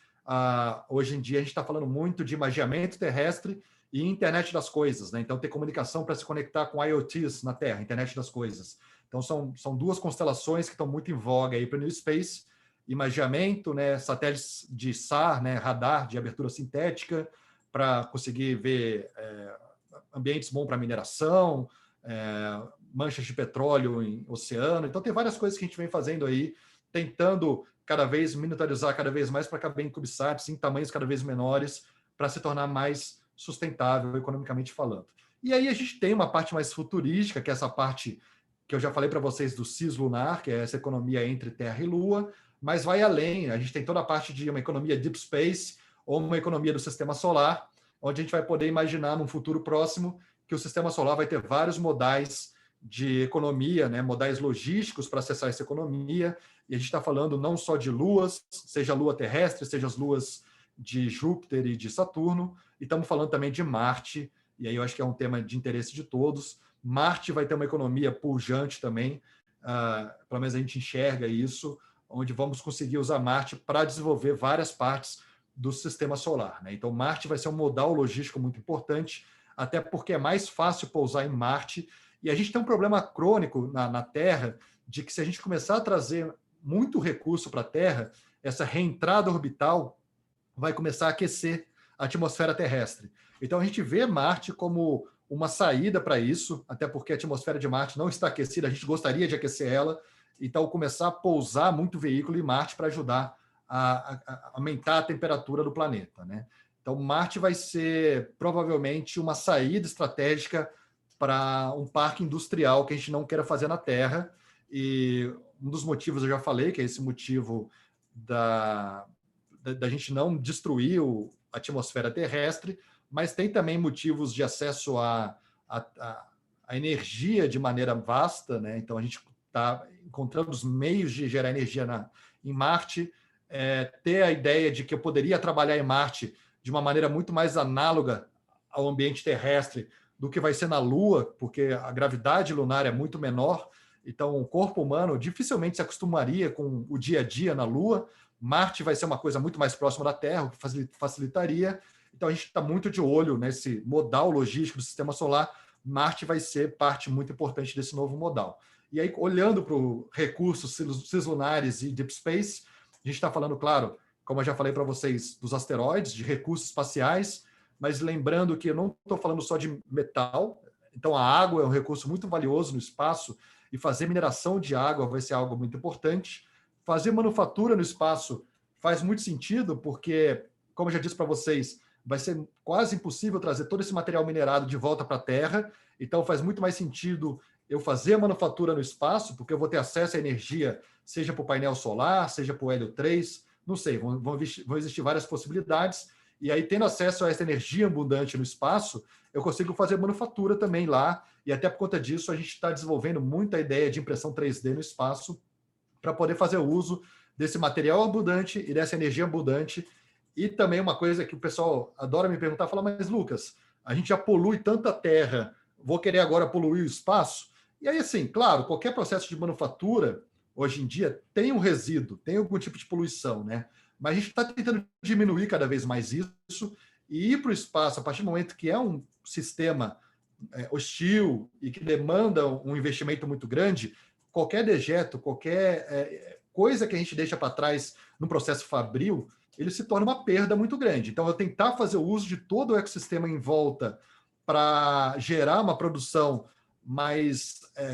Hoje em dia a gente está falando muito de imageamento terrestre e internet das coisas, né? Então, ter comunicação para se conectar com IoTs na Terra, internet das coisas. Então, são duas constelações que estão muito em voga aí para o New Space: imageamento, né? Satélites de SAR, né? Radar de abertura sintética, para conseguir ver ambientes bons para mineração, manchas de petróleo em oceano. Então, tem várias coisas que a gente vem fazendo aí, tentando cada vez miniaturizar cada vez mais para caber em CubeSats, em tamanhos cada vez menores, para se tornar mais sustentável economicamente falando. E aí a gente tem uma parte mais futurística, que é essa parte que eu já falei para vocês do cislunar, que é essa economia entre Terra e Lua, mas vai além. A gente tem toda a parte de uma economia deep space, ou uma economia do sistema solar, onde a gente vai poder imaginar num futuro próximo que o sistema solar vai ter vários modais de economia, né, modais logísticos para acessar essa economia, e a gente está falando não só de luas, seja a lua terrestre, seja as luas de Júpiter e de Saturno, e estamos falando também de Marte, e aí eu acho que é um tema de interesse de todos. Marte vai ter uma economia pujante também, pelo menos a gente enxerga isso, onde vamos conseguir usar Marte para desenvolver várias partes do sistema solar, né? Então, Marte vai ser um modal logístico muito importante, até porque é mais fácil pousar em Marte, e a gente tem um problema crônico na Terra, de que se a gente começar a trazer muito recurso para a Terra, essa reentrada orbital vai começar a aquecer a atmosfera terrestre. Então, a gente vê Marte como uma saída para isso, até porque a atmosfera de Marte não está aquecida, a gente gostaria de aquecer ela, então começar a pousar muito veículo em Marte para ajudar a aumentar a temperatura do planeta, né? Então, Marte vai ser provavelmente uma saída estratégica para um parque industrial que a gente não queira fazer na Terra. E um dos motivos eu já falei, que é esse motivo da gente não destruir a atmosfera terrestre, mas tem também motivos de acesso à energia de maneira vasta, né? Então, a gente está encontrando os meios de gerar energia em Marte, ter a ideia de que eu poderia trabalhar em Marte de uma maneira muito mais análoga ao ambiente terrestre do que vai ser na Lua, porque a gravidade lunar é muito menor, então o corpo humano dificilmente se acostumaria com o dia a dia na Lua. Marte vai ser uma coisa muito mais próxima da Terra, o que facilitaria. Então a gente está muito de olho nesse modal logístico do sistema solar. Marte vai ser parte muito importante desse novo modal. E aí, olhando para os recursos cislunares e deep space, a gente está falando, claro, como eu já falei para vocês, dos asteroides, de recursos espaciais, mas lembrando que eu não estou falando só de metal. Então, a água é um recurso muito valioso no espaço, e fazer mineração de água vai ser algo muito importante. Fazer manufatura no espaço faz muito sentido, porque, como eu já disse para vocês, vai ser quase impossível trazer todo esse material minerado de volta para a Terra. Então, faz muito mais sentido eu fazer a manufatura no espaço, porque eu vou ter acesso à energia, seja para o painel solar, seja para o hélio 3, não sei, vão existir várias possibilidades. E aí, tendo acesso a essa energia abundante no espaço, eu consigo fazer manufatura também lá. E até por conta disso, a gente está desenvolvendo muita ideia de impressão 3D no espaço para poder fazer uso desse material abundante e dessa energia abundante. E também uma coisa que o pessoal adora me perguntar, fala, mas Lucas, a gente já polui tanta terra, vou querer agora poluir o espaço? E aí, assim, claro, qualquer processo de manufatura, hoje em dia, tem um resíduo, tem algum tipo de poluição, né? Mas a gente está tentando diminuir cada vez mais isso e ir para o espaço, a partir do momento que é um sistema hostil e que demanda um investimento muito grande, qualquer dejeto, qualquer coisa que a gente deixa para trás no processo fabril, ele se torna uma perda muito grande. Então, eu tentar fazer o uso de todo o ecossistema em volta para gerar uma produção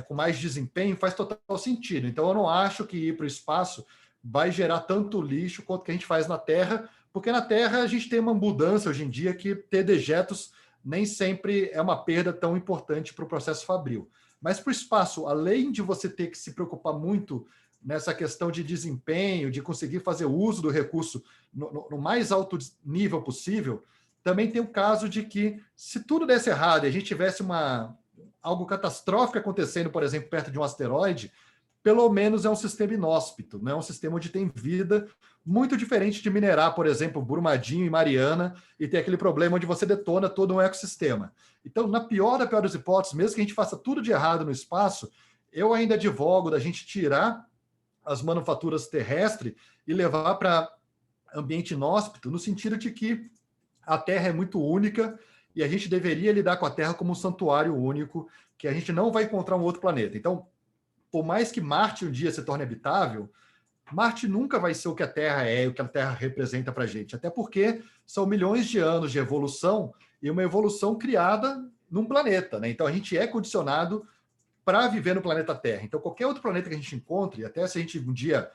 com mais desempenho faz total sentido. Então, eu não acho que ir para o espaço vai gerar tanto lixo quanto que a gente faz na Terra, porque na Terra a gente tem uma mudança hoje em dia que ter dejetos nem sempre é uma perda tão importante para o processo fabril. Mas para o espaço, além de você ter que se preocupar muito nessa questão de desempenho, de conseguir fazer uso do recurso no mais alto nível possível, também tem o caso de que, se tudo desse errado e a gente tivesse algo catastrófico acontecendo, por exemplo, perto de um asteroide, pelo menos é um sistema inóspito, não é um sistema onde tem vida, muito diferente de minerar, por exemplo, Brumadinho e Mariana, e ter aquele problema onde você detona todo um ecossistema. Então, na pior das hipóteses, mesmo que a gente faça tudo de errado no espaço, eu ainda advogo da gente tirar as manufaturas terrestres e levar para ambiente inóspito, no sentido de que a Terra é muito única e a gente deveria lidar com a Terra como um santuário único, que a gente não vai encontrar um outro planeta. Então, por mais que Marte um dia se torne habitável, Marte nunca vai ser o que a Terra é, o que a Terra representa para a gente, até porque são milhões de anos de evolução e uma evolução criada num planeta, né? Então a gente é condicionado para viver no planeta Terra. Então qualquer outro planeta que a gente encontre, até se a gente um dia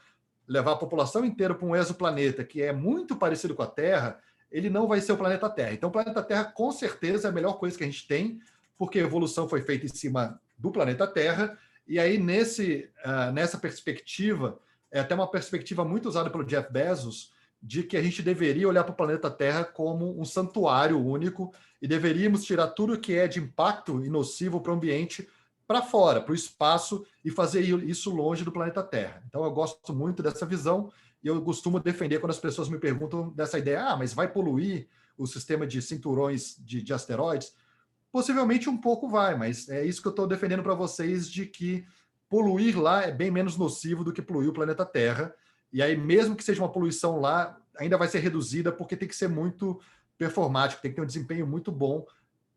levar a população inteira para um exoplaneta que é muito parecido com a Terra, ele não vai ser o planeta Terra. Então o planeta Terra com certeza é a melhor coisa que a gente tem, porque a evolução foi feita em cima do planeta Terra, e aí nessa perspectiva, é até uma perspectiva muito usada pelo Jeff Bezos, de que a gente deveria olhar para o planeta Terra como um santuário único e deveríamos tirar tudo que é de impacto e nocivo para o ambiente para fora, para o espaço, e fazer isso longe do planeta Terra. Então eu gosto muito dessa visão e eu costumo defender quando as pessoas me perguntam dessa ideia, mas vai poluir o sistema de cinturões de asteroides? Possivelmente um pouco vai, mas é isso que eu estou defendendo para vocês, de que poluir lá é bem menos nocivo do que poluir o planeta Terra. E aí, mesmo que seja uma poluição lá, ainda vai ser reduzida, porque tem que ser muito performático, tem que ter um desempenho muito bom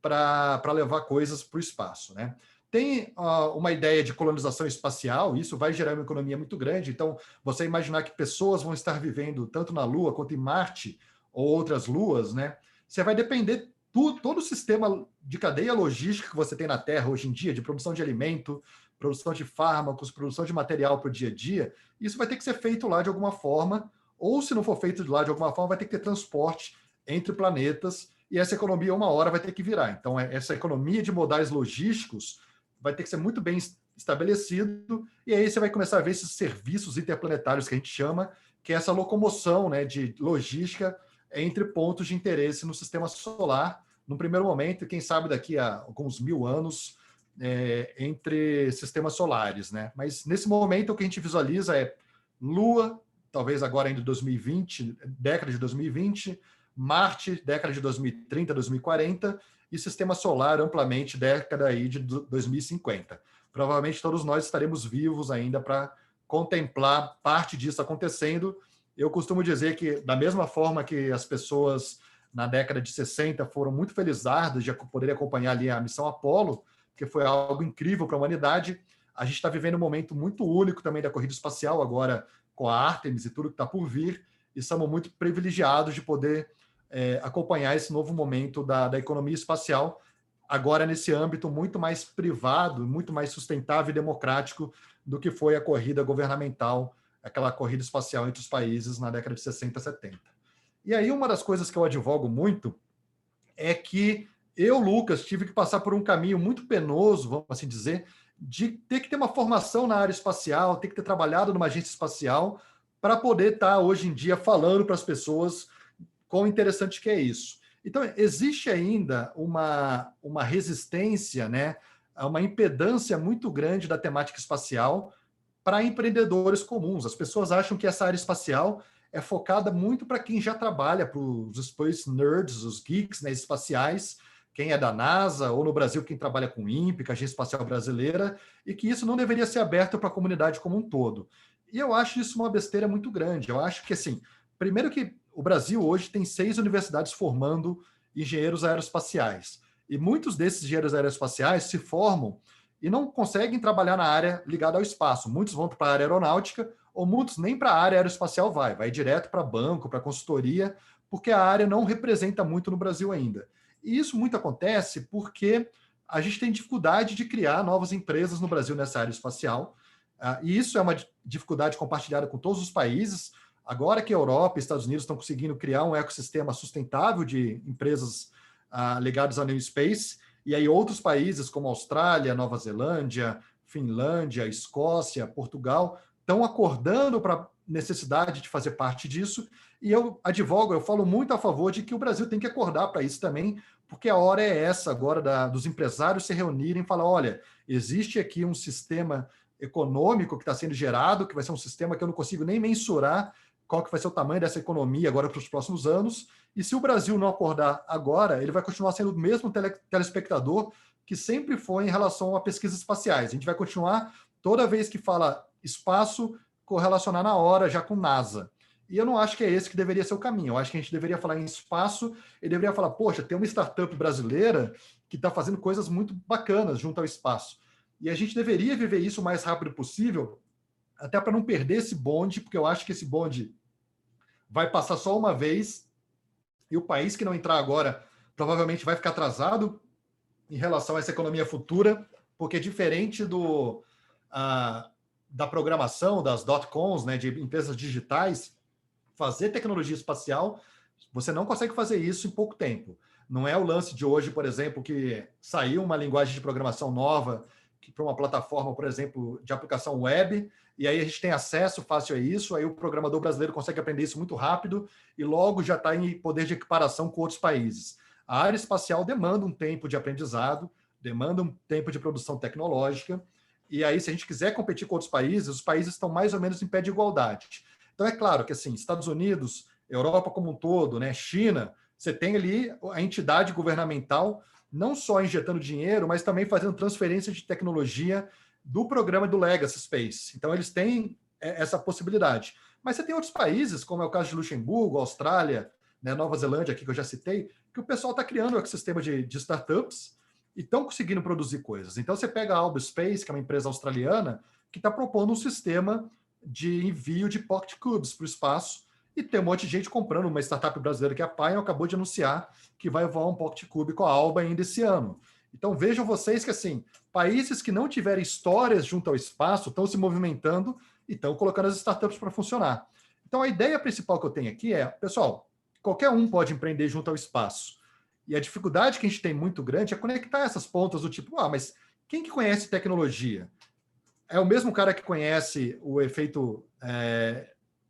para levar coisas para o espaço, né? Tem uma ideia de colonização espacial, isso vai gerar uma economia muito grande. Então, você imaginar que pessoas vão estar vivendo tanto na Lua quanto em Marte ou outras luas, né? Você vai depender todo o sistema de cadeia logística que você tem na Terra hoje em dia, de produção de alimento, produção de fármacos, produção de material para o dia a dia, isso vai ter que ser feito lá de alguma forma, ou se não for feito lá de alguma forma, vai ter que ter transporte entre planetas, e essa economia uma hora vai ter que virar. Então, essa economia de modais logísticos vai ter que ser muito bem estabelecido, e aí você vai começar a ver esses serviços interplanetários que a gente chama, que é essa locomoção, né, de logística entre pontos de interesse no sistema solar, no primeiro momento, e quem sabe daqui a alguns 1000 anos, entre sistemas solares, né? Mas nesse momento o que a gente visualiza é Lua, talvez agora ainda 2020, década de 2020, Marte, década de 2030, 2040, e sistema solar amplamente década aí de 2050. Provavelmente todos nós estaremos vivos ainda para contemplar parte disso acontecendo. Eu costumo dizer que, da mesma forma que as pessoas na década de 60 foram muito felizardas de poder acompanhar ali a missão Apollo, que foi algo incrível para a humanidade, a gente está vivendo um momento muito único também da corrida espacial, agora com a Artemis e tudo que está por vir, e estamos muito privilegiados de poder acompanhar esse novo momento da economia espacial, agora nesse âmbito muito mais privado, muito mais sustentável e democrático do que foi a corrida governamental, aquela corrida espacial entre os países na década de 60, 70. E aí uma das coisas que eu advogo muito é que eu, Lucas, tive que passar por um caminho muito penoso, vamos assim dizer, de ter que ter uma formação na área espacial, ter que ter trabalhado numa agência espacial para poder estar hoje em dia falando para as pessoas quão interessante que é isso. Então, existe ainda uma resistência, né, uma impedância muito grande da temática espacial para empreendedores comuns. As pessoas acham que essa área espacial é focada muito para quem já trabalha, para os space nerds, os geeks, né, espaciais, quem é da NASA, ou no Brasil, quem trabalha com o INPE, com a Agência Espacial Brasileira, e que isso não deveria ser aberto para a comunidade como um todo. E eu acho isso uma besteira muito grande. Eu acho que, assim, primeiro que o Brasil hoje tem 6 universidades formando engenheiros aeroespaciais. E muitos desses engenheiros aeroespaciais se formam e não conseguem trabalhar na área ligada ao espaço. Muitos vão para a área aeronáutica, ou muitos nem para a área aeroespacial vai direto para banco, para consultoria, porque a área não representa muito no Brasil ainda. E isso muito acontece porque a gente tem dificuldade de criar novas empresas no Brasil nessa área espacial, e isso é uma dificuldade compartilhada com todos os países. Agora que a Europa e Estados Unidos estão conseguindo criar um ecossistema sustentável de empresas ligadas ao New Space, e aí outros países como Austrália, Nova Zelândia, Finlândia, Escócia, Portugal, estão acordando para a necessidade de fazer parte disso, e eu falo muito a favor de que o Brasil tem que acordar para isso também, porque a hora é essa agora dos empresários se reunirem e falar, olha, existe aqui um sistema econômico que está sendo gerado, que vai ser um sistema que eu não consigo nem mensurar qual que vai ser o tamanho dessa economia agora para os próximos anos, e se o Brasil não acordar agora, ele vai continuar sendo o mesmo telespectador que sempre foi em relação a pesquisas espaciais. A gente vai continuar, toda vez que fala espaço, correlacionar na hora já com NASA. E eu não acho que é esse que deveria ser o caminho. Eu acho que a gente deveria falar em espaço e deveria falar, poxa, tem uma startup brasileira que está fazendo coisas muito bacanas junto ao espaço. E a gente deveria viver isso o mais rápido possível, até para não perder esse bonde, porque eu acho que esse bonde vai passar só uma vez e o país que não entrar agora provavelmente vai ficar atrasado em relação a essa economia futura, porque diferente da programação, das dot-coms, né, de empresas digitais, fazer tecnologia espacial, você não consegue fazer isso em pouco tempo. Não é o lance de hoje, por exemplo, que saiu uma linguagem de programação nova para uma plataforma, por exemplo, de aplicação web, e aí a gente tem acesso fácil a isso, aí o programador brasileiro consegue aprender isso muito rápido e logo já está em poder de equiparação com outros países. A área espacial demanda um tempo de aprendizado, demanda um tempo de produção tecnológica, e aí se a gente quiser competir com outros países, os países estão mais ou menos em pé de igualdade. Então é claro que assim, Estados Unidos, Europa como um todo, né, China, você tem ali a entidade governamental não só injetando dinheiro, mas também fazendo transferência de tecnologia do programa do Legacy Space. Então, eles têm essa possibilidade. Mas você tem outros países, como é o caso de Luxemburgo, Austrália, né, Nova Zelândia, aqui que eu já citei, que o pessoal está criando um ecossistema de startups e estão conseguindo produzir coisas. Então, você pega a Alba Space, que é uma empresa australiana, que está propondo um sistema de envio de pocket cubes para o espaço, e tem um monte de gente comprando. Uma startup brasileira que é a Pion acabou de anunciar que vai voar um Pocket Cube com a Alba ainda esse ano. Então vejam vocês que assim, países que não tiverem histórias junto ao espaço estão se movimentando e estão colocando as startups para funcionar. Então a ideia principal que eu tenho aqui é, pessoal, qualquer um pode empreender junto ao espaço. E a dificuldade que a gente tem muito grande é conectar essas pontas do tipo, mas quem que conhece tecnologia? É o mesmo cara que conhece o efeito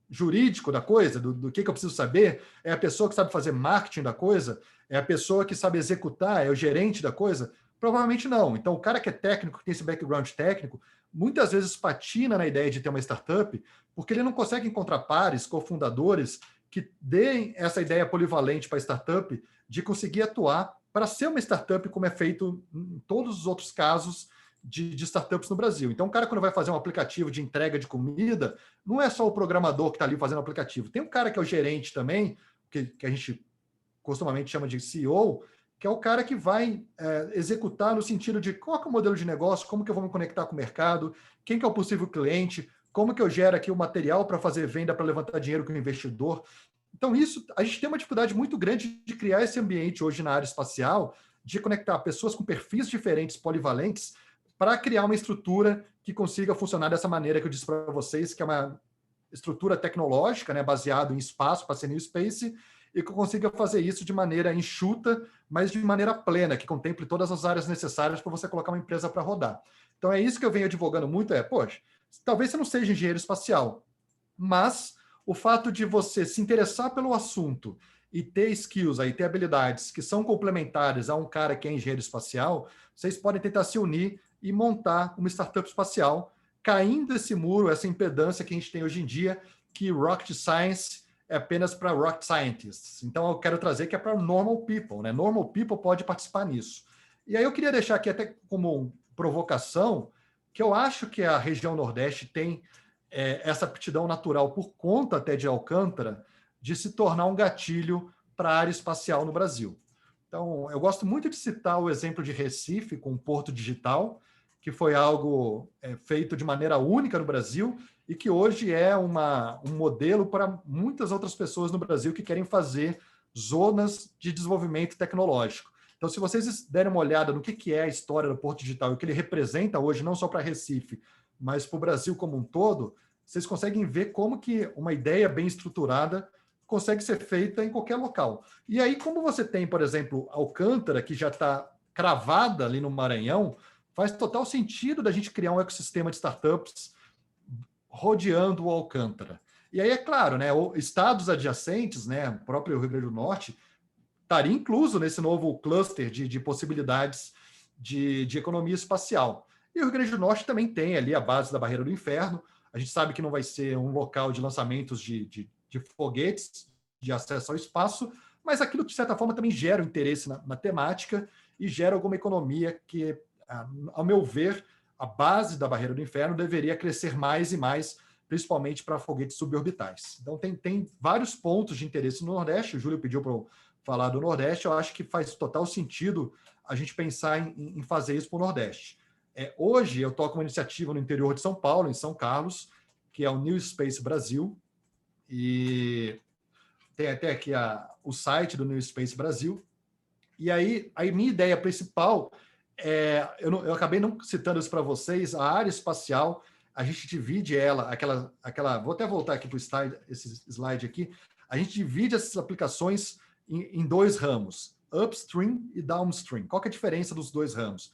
jurídico da coisa, do que eu preciso saber? É a pessoa que sabe fazer marketing da coisa? É a pessoa que sabe executar? É o gerente da coisa? Provavelmente não. Então, o cara que é técnico, que tem esse background técnico, muitas vezes patina na ideia de ter uma startup, porque ele não consegue encontrar pares, cofundadores, que deem essa ideia polivalente para a startup de conseguir atuar para ser uma startup como é feito em todos os outros casos de startups no Brasil. Então, o cara, quando vai fazer um aplicativo de entrega de comida, não é só o programador que está ali fazendo o aplicativo. Tem um cara que é o gerente também, que a gente costumamente chama de CEO, que é o cara que vai executar no sentido de qual é o modelo de negócio, como que eu vou me conectar com o mercado, quem que é o possível cliente, como que eu gero aqui o material para fazer venda, para levantar dinheiro com o investidor. Então, isso, a gente tem uma dificuldade muito grande de criar esse ambiente hoje na área espacial, de conectar pessoas com perfis diferentes, polivalentes, para criar uma estrutura que consiga funcionar dessa maneira que eu disse para vocês, que é uma estrutura tecnológica, né, baseada em espaço, para ser New Space, e que eu consiga fazer isso de maneira enxuta, mas de maneira plena, que contemple todas as áreas necessárias para você colocar uma empresa para rodar. Então é isso que eu venho advogando muito, poxa, talvez você não seja engenheiro espacial, mas o fato de você se interessar pelo assunto e ter skills, aí, ter habilidades que são complementares a um cara que é engenheiro espacial, vocês podem tentar se unir e montar uma startup espacial, caindo esse muro, essa impedância que a gente tem hoje em dia, que Rocket Science é apenas para Rocket Scientists. Então, eu quero trazer que é para Normal People, né? Normal People pode participar nisso. E aí eu queria deixar aqui até como provocação, que eu acho que a região Nordeste tem essa aptidão natural, por conta até de Alcântara, de se tornar um gatilho para a área espacial no Brasil. Então, eu gosto muito de citar o exemplo de Recife com o Porto Digital, que foi algo feito de maneira única no Brasil e que hoje é um modelo para muitas outras pessoas no Brasil que querem fazer zonas de desenvolvimento tecnológico. Então, se vocês derem uma olhada no que é a história do Porto Digital e o que ele representa hoje, não só para Recife, mas para o Brasil como um todo, vocês conseguem ver como que uma ideia bem estruturada consegue ser feita em qualquer local. E aí, como você tem, por exemplo, Alcântara, que já está cravada ali no Maranhão, faz total sentido da gente criar um ecossistema de startups rodeando o Alcântara. E aí, é claro, né, estados adjacentes, né, o próprio Rio Grande do Norte, estaria incluso nesse novo cluster de possibilidades de economia espacial. E o Rio Grande do Norte também tem ali a base da Barreira do Inferno. A gente sabe que não vai ser um local de lançamentos de foguetes, de acesso ao espaço, mas aquilo, de certa forma, também gera interesse na temática e gera alguma economia que, ao meu ver, a base da Barreira do Inferno deveria crescer mais e mais principalmente para foguetes suborbitais. Então, tem vários pontos de interesse no Nordeste. O Júlio pediu para eu falar do Nordeste. Eu acho que faz total sentido a gente pensar em fazer isso para o Nordeste. Hoje, eu toco uma iniciativa no interior de São Paulo, em São Carlos, que é o New Space Brasil, e tem até aqui o site do New Space Brasil. E aí, a minha ideia principal eu acabei não citando isso para vocês, a área espacial, a gente divide ela, vou até voltar aqui para esse slide aqui, a gente divide essas aplicações em dois ramos, upstream e downstream. Qual que é a diferença dos dois ramos?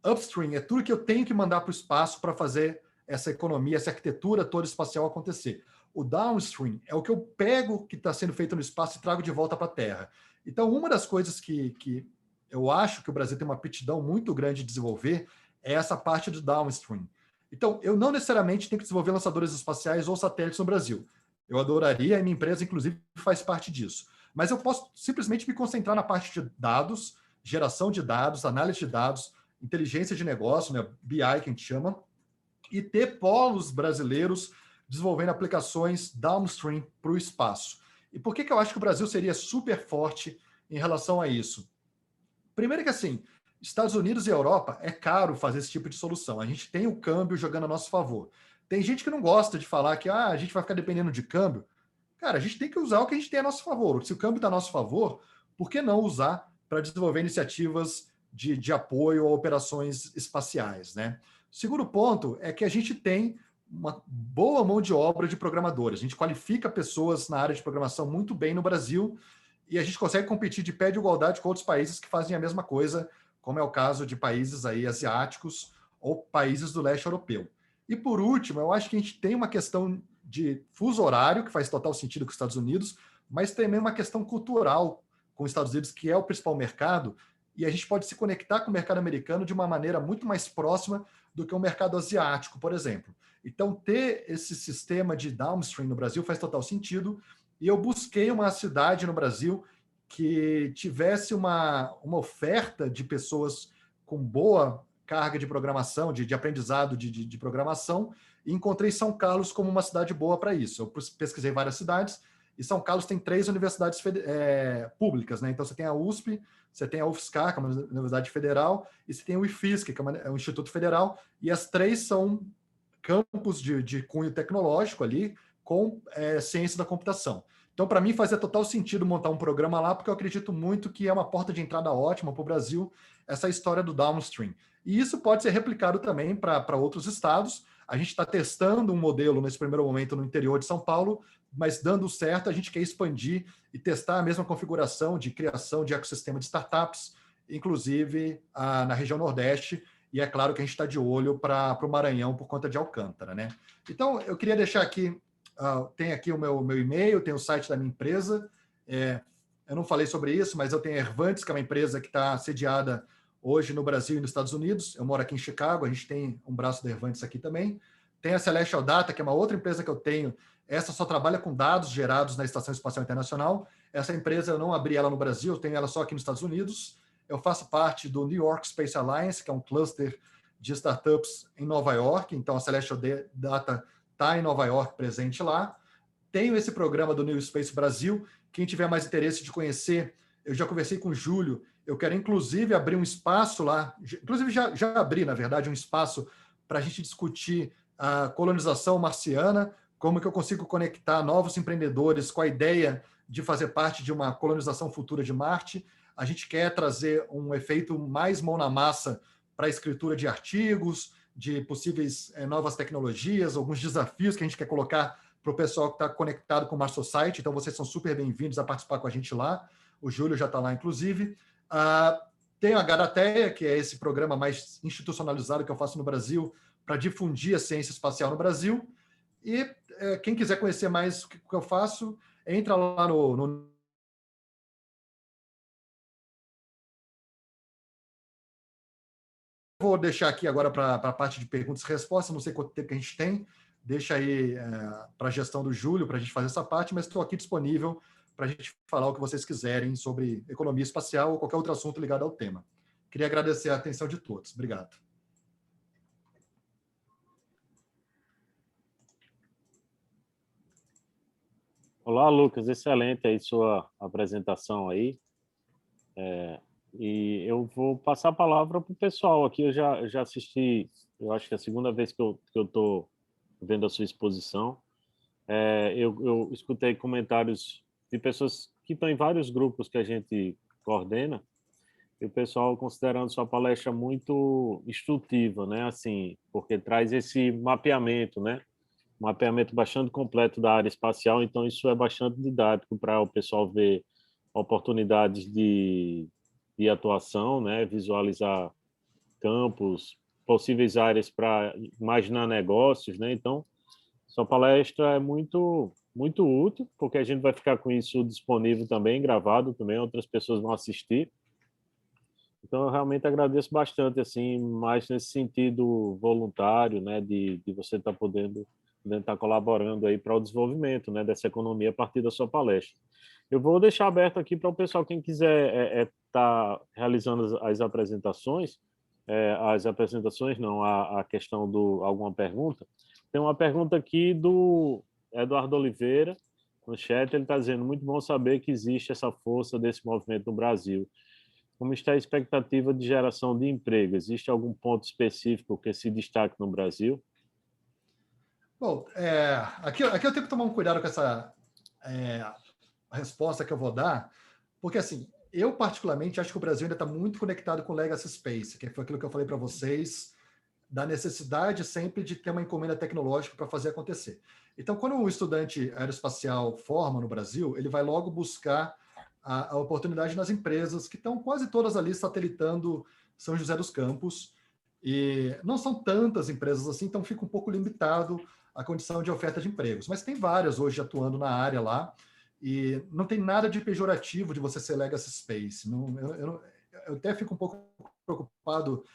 Upstream é tudo que eu tenho que mandar para o espaço para fazer essa economia, essa arquitetura toda espacial acontecer. O downstream é o que eu pego que está sendo feito no espaço e trago de volta para a Terra. Então, uma das coisas que eu acho que o Brasil tem uma aptidão muito grande de desenvolver é essa parte do downstream. Então, eu não necessariamente tenho que desenvolver lançadores espaciais ou satélites no Brasil. Eu adoraria, e minha empresa, inclusive, faz parte disso. Mas eu posso simplesmente me concentrar na parte de dados, geração de dados, análise de dados, inteligência de negócio, né, BI, que a gente chama, e ter polos brasileiros desenvolvendo aplicações downstream para o espaço. E por que eu acho que o Brasil seria super forte em relação a isso? Primeiro que, assim, Estados Unidos e Europa é caro fazer esse tipo de solução. A gente tem o câmbio jogando a nosso favor. Tem gente que não gosta de falar que a gente vai ficar dependendo de câmbio. Cara, a gente tem que usar o que a gente tem a nosso favor. Se o câmbio está a nosso favor, por que não usar para desenvolver iniciativas de apoio a operações espaciais, né? O segundo ponto é que a gente tem uma boa mão de obra de programadores. A gente qualifica pessoas na área de programação muito bem no Brasil e a gente consegue competir de pé de igualdade com outros países que fazem a mesma coisa, como é o caso de países aí asiáticos ou países do leste europeu. E por último, eu acho que a gente tem uma questão de fuso horário, que faz total sentido com os Estados Unidos, mas também uma questão cultural com os Estados Unidos, que é o principal mercado, e a gente pode se conectar com o mercado americano de uma maneira muito mais próxima do que o mercado asiático, por exemplo. Então, ter esse sistema de downstream no Brasil faz total sentido, e eu busquei uma cidade no Brasil que tivesse uma oferta de pessoas com boa carga de programação, de aprendizado de programação, e encontrei São Carlos como uma cidade boa para isso. Eu pesquisei várias cidades, e São Carlos tem 3 universidades públicas, né? Então, você tem a USP, você tem a UFSCar, que é uma universidade federal, e você tem o IFISC, que é um instituto federal, e as 3 são campos de cunho tecnológico ali, com ciência da computação. Então, para mim, fazia total sentido montar um programa lá, porque eu acredito muito que é uma porta de entrada ótima para o Brasil, essa história do downstream. E isso pode ser replicado também para outros estados. A gente está testando um modelo nesse primeiro momento no interior de São Paulo, mas dando certo, a gente quer expandir e testar a mesma configuração de criação de ecossistema de startups, inclusive na região Nordeste, e é claro que a gente está de olho para o Maranhão por conta de Alcântara, né? Então, eu queria deixar aqui, tem aqui o meu e-mail, tem o site da minha empresa, eu não falei sobre isso, mas eu tenho a Hervantes, que é uma empresa que está sediada hoje no Brasil e nos Estados Unidos. Eu moro aqui em Chicago, a gente tem um braço da Hervantes aqui também. Tem a Celestial Data, que é uma outra empresa que eu tenho. Essa só trabalha com dados gerados na Estação Espacial Internacional. Essa empresa eu não abri ela no Brasil, eu tenho ela só aqui nos Estados Unidos. Eu faço parte do New York Space Alliance, que é um cluster de startups em Nova York. Então, a Celestial Data está em Nova York, presente lá. Tenho esse programa do New Space Brasil. Quem tiver mais interesse de conhecer, eu já conversei com o Júlio. Eu quero, inclusive, abrir um espaço lá. Inclusive, já abri, na verdade, um espaço para a gente discutir a colonização marciana, como que eu consigo conectar novos empreendedores com a ideia de fazer parte de uma colonização futura de Marte. A gente quer trazer um efeito mais mão na massa para a escritura de artigos, de possíveis novas tecnologias, alguns desafios que a gente quer colocar para o pessoal que está conectado com o Mars Society. Então, vocês são super bem-vindos a participar com a gente lá. O Júlio já está lá, inclusive. Tem a Garateia, que é esse programa mais institucionalizado que eu faço no Brasil para difundir a ciência espacial no Brasil. E quem quiser conhecer mais o que eu faço, entra lá no Vou deixar aqui agora para a parte de perguntas e respostas, não sei quanto tempo que a gente tem, deixa aí para a gestão do Júlio, para a gente fazer essa parte, mas estou aqui disponível para a gente falar o que vocês quiserem sobre economia espacial ou qualquer outro assunto ligado ao tema. Queria agradecer a atenção de todos. Obrigado. Olá, Lucas, excelente aí sua apresentação aí. E eu vou passar a palavra para o pessoal aqui. Eu já assisti, eu acho que é a segunda vez que eu estou vendo a sua exposição. Eu escutei comentários de pessoas que estão em vários grupos que a gente coordena, e o pessoal considerando sua palestra muito instrutiva, né? Assim, porque traz esse mapeamento, né? Um mapeamento bastante completo da área espacial, então isso é bastante didático para o pessoal ver oportunidades de atuação, né? Visualizar campos, possíveis áreas para imaginar negócios, né? Então, sua palestra é muito útil, porque a gente vai ficar com isso disponível também, gravado também, outras pessoas vão assistir. Então, eu realmente agradeço bastante, assim, mais nesse sentido voluntário, né, de você estar podendo estar colaborando aí para o desenvolvimento, né, dessa economia a partir da sua palestra. Eu vou deixar aberto aqui para o pessoal, quem quiser estar realizando as apresentações não, a questão do alguma pergunta. Tem uma pergunta aqui do Eduardo Oliveira, no chat, ele está dizendo, muito bom saber que existe essa força desse movimento no Brasil. Como está a expectativa de geração de emprego? Existe algum ponto específico que se destaque no Brasil? Bom, aqui eu tenho que tomar um cuidado com essa resposta que eu vou dar, porque assim, eu particularmente acho que o Brasil ainda está muito conectado com o Legacy Space, que foi aquilo que eu falei para vocês, da necessidade sempre de ter uma encomenda tecnológica para fazer acontecer. Então, quando um estudante aeroespacial forma no Brasil, ele vai logo buscar a oportunidade nas empresas, que estão quase todas ali satelitando São José dos Campos, e não são tantas empresas assim, então fica um pouco limitado a condição de oferta de empregos. Mas tem várias hoje atuando na área lá, e não tem nada de pejorativo de você ser Legacy Space. Eu até fico um pouco preocupado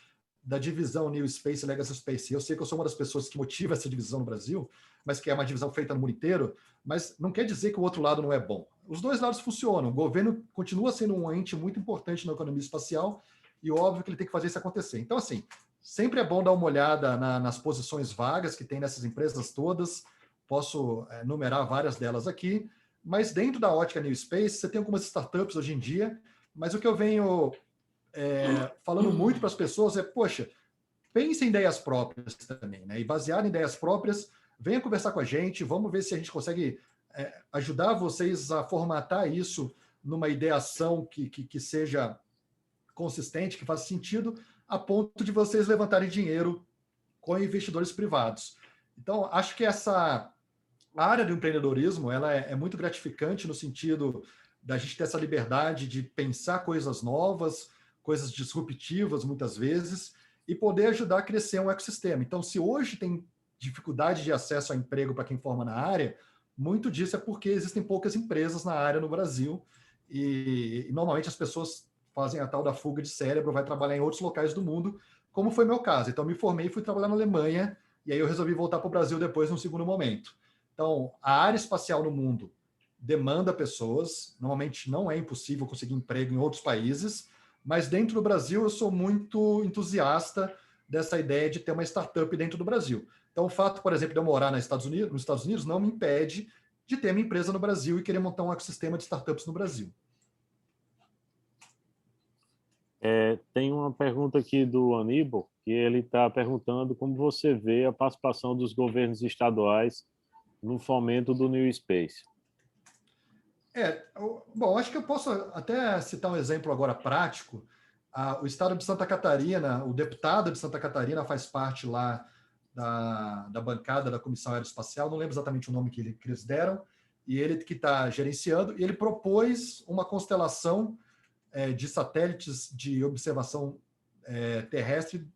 da divisão New Space e Legacy Space. Eu sei que eu sou uma das pessoas que motiva essa divisão no Brasil, mas que é uma divisão feita no mundo inteiro, mas não quer dizer que o outro lado não é bom. Os dois lados funcionam. O governo continua sendo um ente muito importante na economia espacial e óbvio que ele tem que fazer isso acontecer. Então, assim, sempre é bom dar uma olhada nas posições vagas que tem nessas empresas todas. Posso numerar várias delas aqui, mas dentro da ótica New Space, você tem algumas startups hoje em dia, mas o que eu venho falando muito para as pessoas poxa, pense em ideias próprias também, né? E baseado em ideias próprias, venha conversar com a gente, vamos ver se a gente consegue ajudar vocês a formatar isso numa ideação que seja consistente, que faça sentido, a ponto de vocês levantarem dinheiro com investidores privados. Então, acho que essa área do empreendedorismo ela é muito gratificante no sentido da gente ter essa liberdade de pensar coisas novas, coisas disruptivas, muitas vezes, e poder ajudar a crescer um ecossistema. Então, se hoje tem dificuldade de acesso a emprego para quem forma na área, muito disso é porque existem poucas empresas na área no Brasil, e normalmente as pessoas fazem a tal da fuga de cérebro, vai trabalhar em outros locais do mundo, como foi meu caso. Então, me formei e fui trabalhar na Alemanha, e aí eu resolvi voltar para o Brasil depois, num segundo momento. Então, a área espacial no mundo demanda pessoas, normalmente não é impossível conseguir emprego em outros países, mas dentro do Brasil eu sou muito entusiasta dessa ideia de ter uma startup dentro do Brasil. Então, o fato, por exemplo, de eu morar nos Estados Unidos não me impede de ter minha empresa no Brasil e querer montar um ecossistema de startups no Brasil. Tem uma pergunta aqui do Aníbal, que ele está perguntando como você vê a participação dos governos estaduais no fomento do New Space. Bom, acho que eu posso até citar um exemplo agora prático. O estado de Santa Catarina, o deputado de Santa Catarina faz parte lá da bancada da Comissão Aeroespacial, não lembro exatamente o nome que eles deram, e ele que está gerenciando, e ele propôs uma constelação de satélites de observação terrestre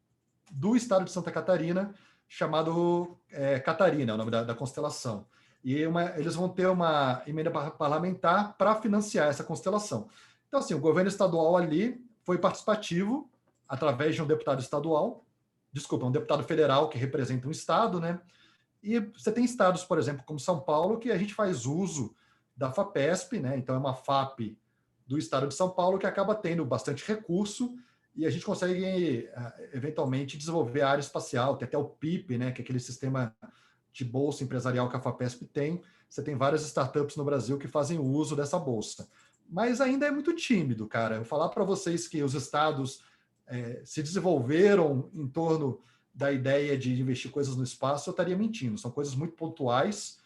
do estado de Santa Catarina, chamado Catarina, é o nome da constelação. E eles vão ter uma emenda parlamentar para financiar essa constelação. Então, assim, o governo estadual ali foi participativo, através de um deputado estadual, um deputado federal que representa um estado, né? E você tem estados, por exemplo, como São Paulo, que a gente faz uso da FAPESP, né? Então é uma FAP do estado de São Paulo que acaba tendo bastante recurso e a gente consegue, eventualmente, desenvolver a área espacial, tem até o PIP, né? Que é aquele sistema de bolsa empresarial que a FAPESP tem, você tem várias startups no Brasil que fazem uso dessa bolsa. Mas ainda é muito tímido, cara. Eu falar para vocês que os estados se desenvolveram em torno da ideia de investir coisas no espaço, eu estaria mentindo. São coisas muito pontuais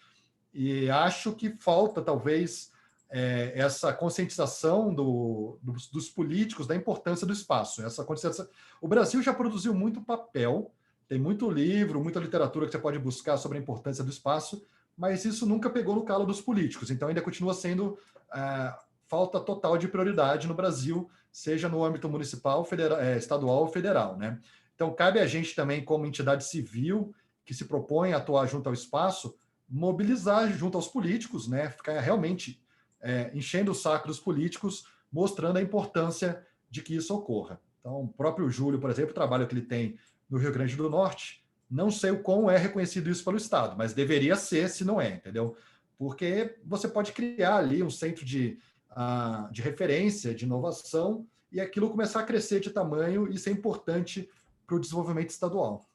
e acho que falta, talvez, essa conscientização dos políticos da importância do espaço. Essa conscientização. O Brasil já produziu muito papel, tem muito livro, muita literatura que você pode buscar sobre a importância do espaço, mas isso nunca pegou no calo dos políticos. Então, ainda continua sendo falta total de prioridade no Brasil, seja no âmbito municipal, estadual ou federal, né? Então, cabe a gente também, como entidade civil, que se propõe a atuar junto ao espaço, mobilizar junto aos políticos, né? Ficar realmente enchendo o saco dos políticos, mostrando a importância de que isso ocorra. Então, o próprio Júlio, por exemplo, o trabalho que ele tem no Rio Grande do Norte, não sei o quão é reconhecido isso pelo Estado, mas deveria ser, se não é, entendeu? Porque você pode criar ali um centro de referência, de inovação, e aquilo começar a crescer de tamanho e ser importante para o desenvolvimento estadual.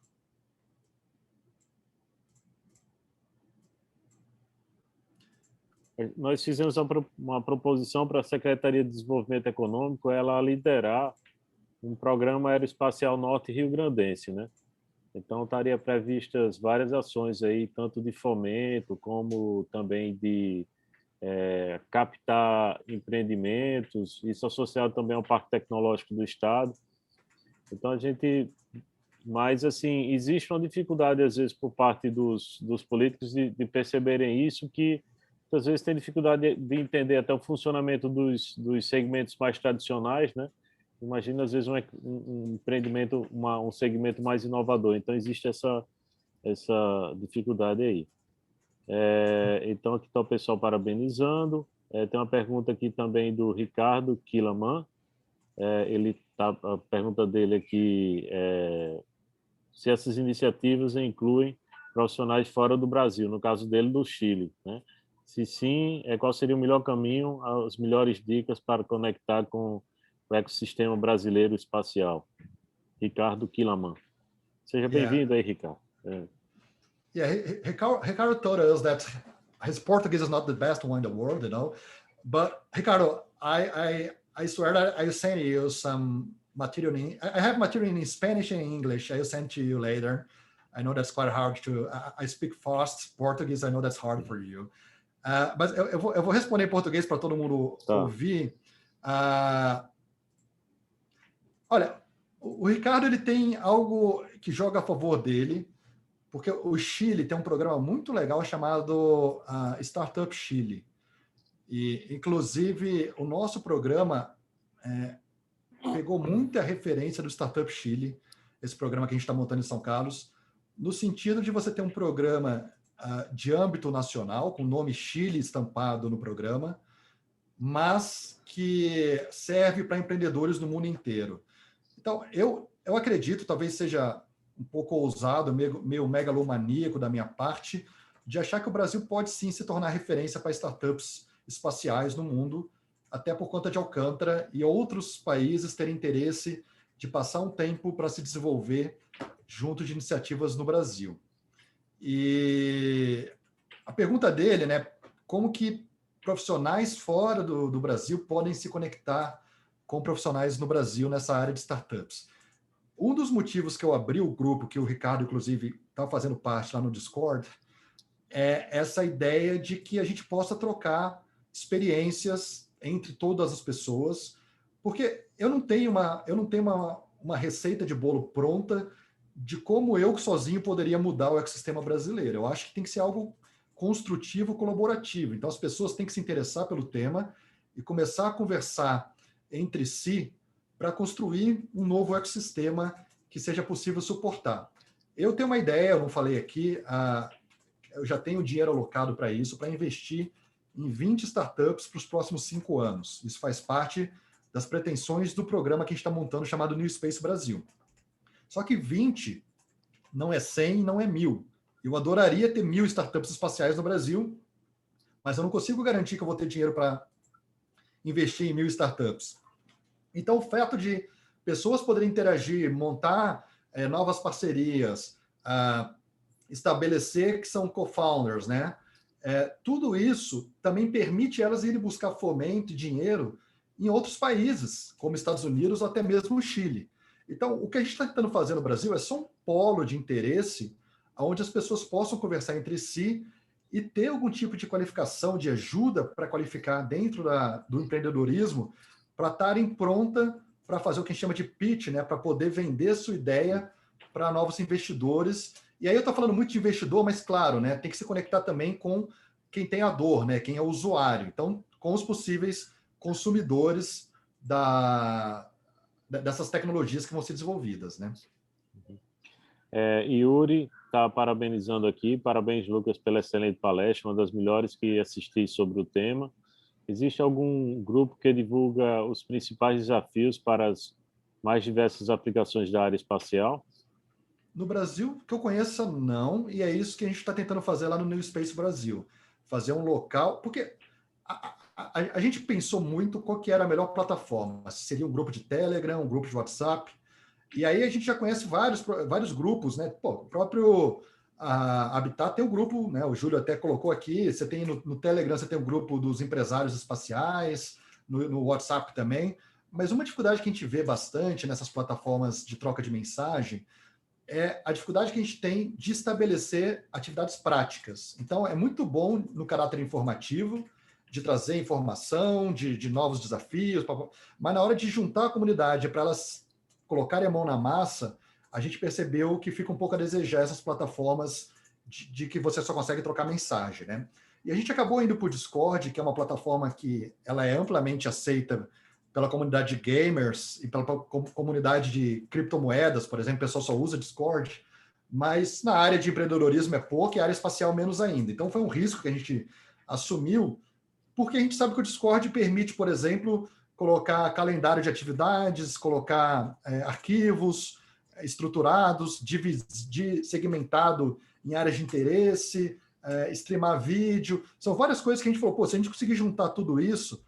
Nós fizemos uma proposição para a Secretaria de Desenvolvimento Econômico, ela liderar um programa aeroespacial norte rio-grandense, né? Então, estaria previstas várias ações aí, tanto de fomento, como também de captar empreendimentos, isso associado também ao Parque Tecnológico do Estado. Então, mas, assim, existe uma dificuldade, às vezes, por parte dos políticos de perceberem isso, que às vezes tem dificuldade de entender até o funcionamento dos segmentos mais tradicionais, né? Imagina, às vezes, um empreendimento, um segmento mais inovador. Então, existe essa dificuldade aí. Então, aqui está o pessoal parabenizando. Tem uma pergunta aqui também do Ricardo Kilaman. A pergunta dele aqui se essas iniciativas incluem profissionais fora do Brasil, no caso dele, do Chile, né? Se sim, qual seria o melhor caminho, as melhores dicas para conectar com o ecossistema brasileiro espacial? Ricardo Kilaman. Seja bem-vindo aí, Ricardo. Ricardo told us that his Portuguese is not the best one in the world, But Ricardo, I swear that I will send you some material. I have material in Spanish and English. I will send to you later. I know that's quite hard to. I speak fast Portuguese. I know that's hard for you. Mas eu vou responder em português para todo mundo ouvir. Olha, o Ricardo ele tem algo que joga a favor dele, porque o Chile tem um programa muito legal chamado Startup Chile. E, inclusive, o nosso programa pegou muita referência do Startup Chile, esse programa que a gente está montando em São Carlos, no sentido de você ter um programa de âmbito nacional, com o nome Chile estampado no programa, mas que serve para empreendedores no mundo inteiro. Então, eu acredito, talvez seja um pouco ousado, meio megalomaníaco da minha parte, de achar que o Brasil pode sim se tornar referência para startups espaciais no mundo, até por conta de Alcântara e outros países terem interesse de passar um tempo para se desenvolver junto de iniciativas no Brasil. E a pergunta dele, né, como que profissionais fora do Brasil podem se conectar com profissionais no Brasil nessa área de startups? Um dos motivos que eu abri o grupo, que o Ricardo, inclusive, está fazendo parte lá no Discord, é essa ideia de que a gente possa trocar experiências entre todas as pessoas, porque eu não tenho uma receita de bolo pronta de como eu sozinho poderia mudar o ecossistema brasileiro. Eu acho que tem que ser algo construtivo, colaborativo. Então, as pessoas têm que se interessar pelo tema e começar a conversar entre si para construir um novo ecossistema que seja possível suportar. Eu tenho uma ideia, eu não falei aqui, eu já tenho dinheiro alocado para isso, para investir em 20 startups para os próximos 5 anos. Isso faz parte das pretensões do programa que a gente está montando, chamado New Space Brasil. Só que 20 não é 100, não é 1000. Eu adoraria ter 1000 startups espaciais no Brasil, mas eu não consigo garantir que eu vou ter dinheiro para investir em 1000 startups. Então, o fato de pessoas poderem interagir, montar novas parcerias, estabelecer que são co-founders, né? Tudo isso também permite elas irem buscar fomento e dinheiro em outros países, como Estados Unidos ou até mesmo o Chile. Então, o que a gente está tentando fazer no Brasil é só um polo de interesse onde as pessoas possam conversar entre si e ter algum tipo de qualificação, de ajuda para qualificar dentro do empreendedorismo, para estarem pronta para fazer o que a gente chama de pitch, né, para poder vender sua ideia para novos investidores. E aí eu estou falando muito de investidor, mas claro, né, tem que se conectar também com quem tem a dor, né, quem é o usuário. Então, com os possíveis consumidores dessas tecnologias que vão ser desenvolvidas, né? Yuri está parabenizando aqui. Parabéns, Lucas, pela excelente palestra, uma das melhores que assisti sobre o tema. Existe algum grupo que divulga os principais desafios para as mais diversas aplicações da área espacial? No Brasil, que eu conheça, não. E é isso que a gente está tentando fazer lá no New Space Brasil. Fazer um local... Porque a gente pensou muito qual que era a melhor plataforma. Se seria um grupo de Telegram, um grupo de WhatsApp. E aí a gente já conhece vários grupos, né? Pô, o próprio Habitat tem um grupo, né? O Júlio até colocou aqui. Você tem no Telegram, você tem o grupo dos empresários espaciais, no WhatsApp também. Mas uma dificuldade que a gente vê bastante nessas plataformas de troca de mensagem é a dificuldade que a gente tem de estabelecer atividades práticas. Então, é muito bom no caráter informativo, de trazer informação, de novos desafios, mas na hora de juntar a comunidade para elas colocarem a mão na massa, a gente percebeu que fica um pouco a desejar essas plataformas de que você só consegue trocar mensagem, né? E a gente acabou indo para o Discord, que é uma plataforma que ela é amplamente aceita pela comunidade de gamers e pela comunidade de criptomoedas, por exemplo, o pessoal só usa Discord, mas na área de empreendedorismo é pouco e a área espacial menos ainda. Então foi um risco que a gente assumiu, porque a gente sabe que o Discord permite, por exemplo, colocar calendário de atividades, colocar arquivos estruturados, segmentado em áreas de interesse, streamar vídeo. São várias coisas que a gente falou, pô, se a gente conseguir juntar tudo isso,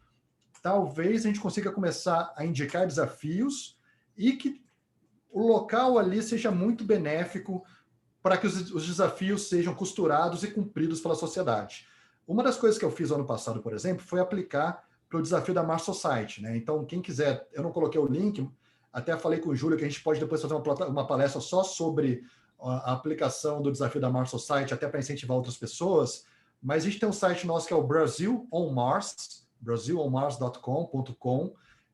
talvez a gente consiga começar a indicar desafios e que o local ali seja muito benéfico para que os desafios sejam costurados e cumpridos pela sociedade. Uma das coisas que eu fiz ano passado, por exemplo, foi aplicar para o desafio da Mars Society, né? Então, quem quiser, eu não coloquei o link, até falei com o Júlio que a gente pode depois fazer uma palestra só sobre a aplicação do desafio da Mars Society, até para incentivar outras pessoas, mas a gente tem um site nosso que é o Brasil on Mars, brasilonmars.com.com,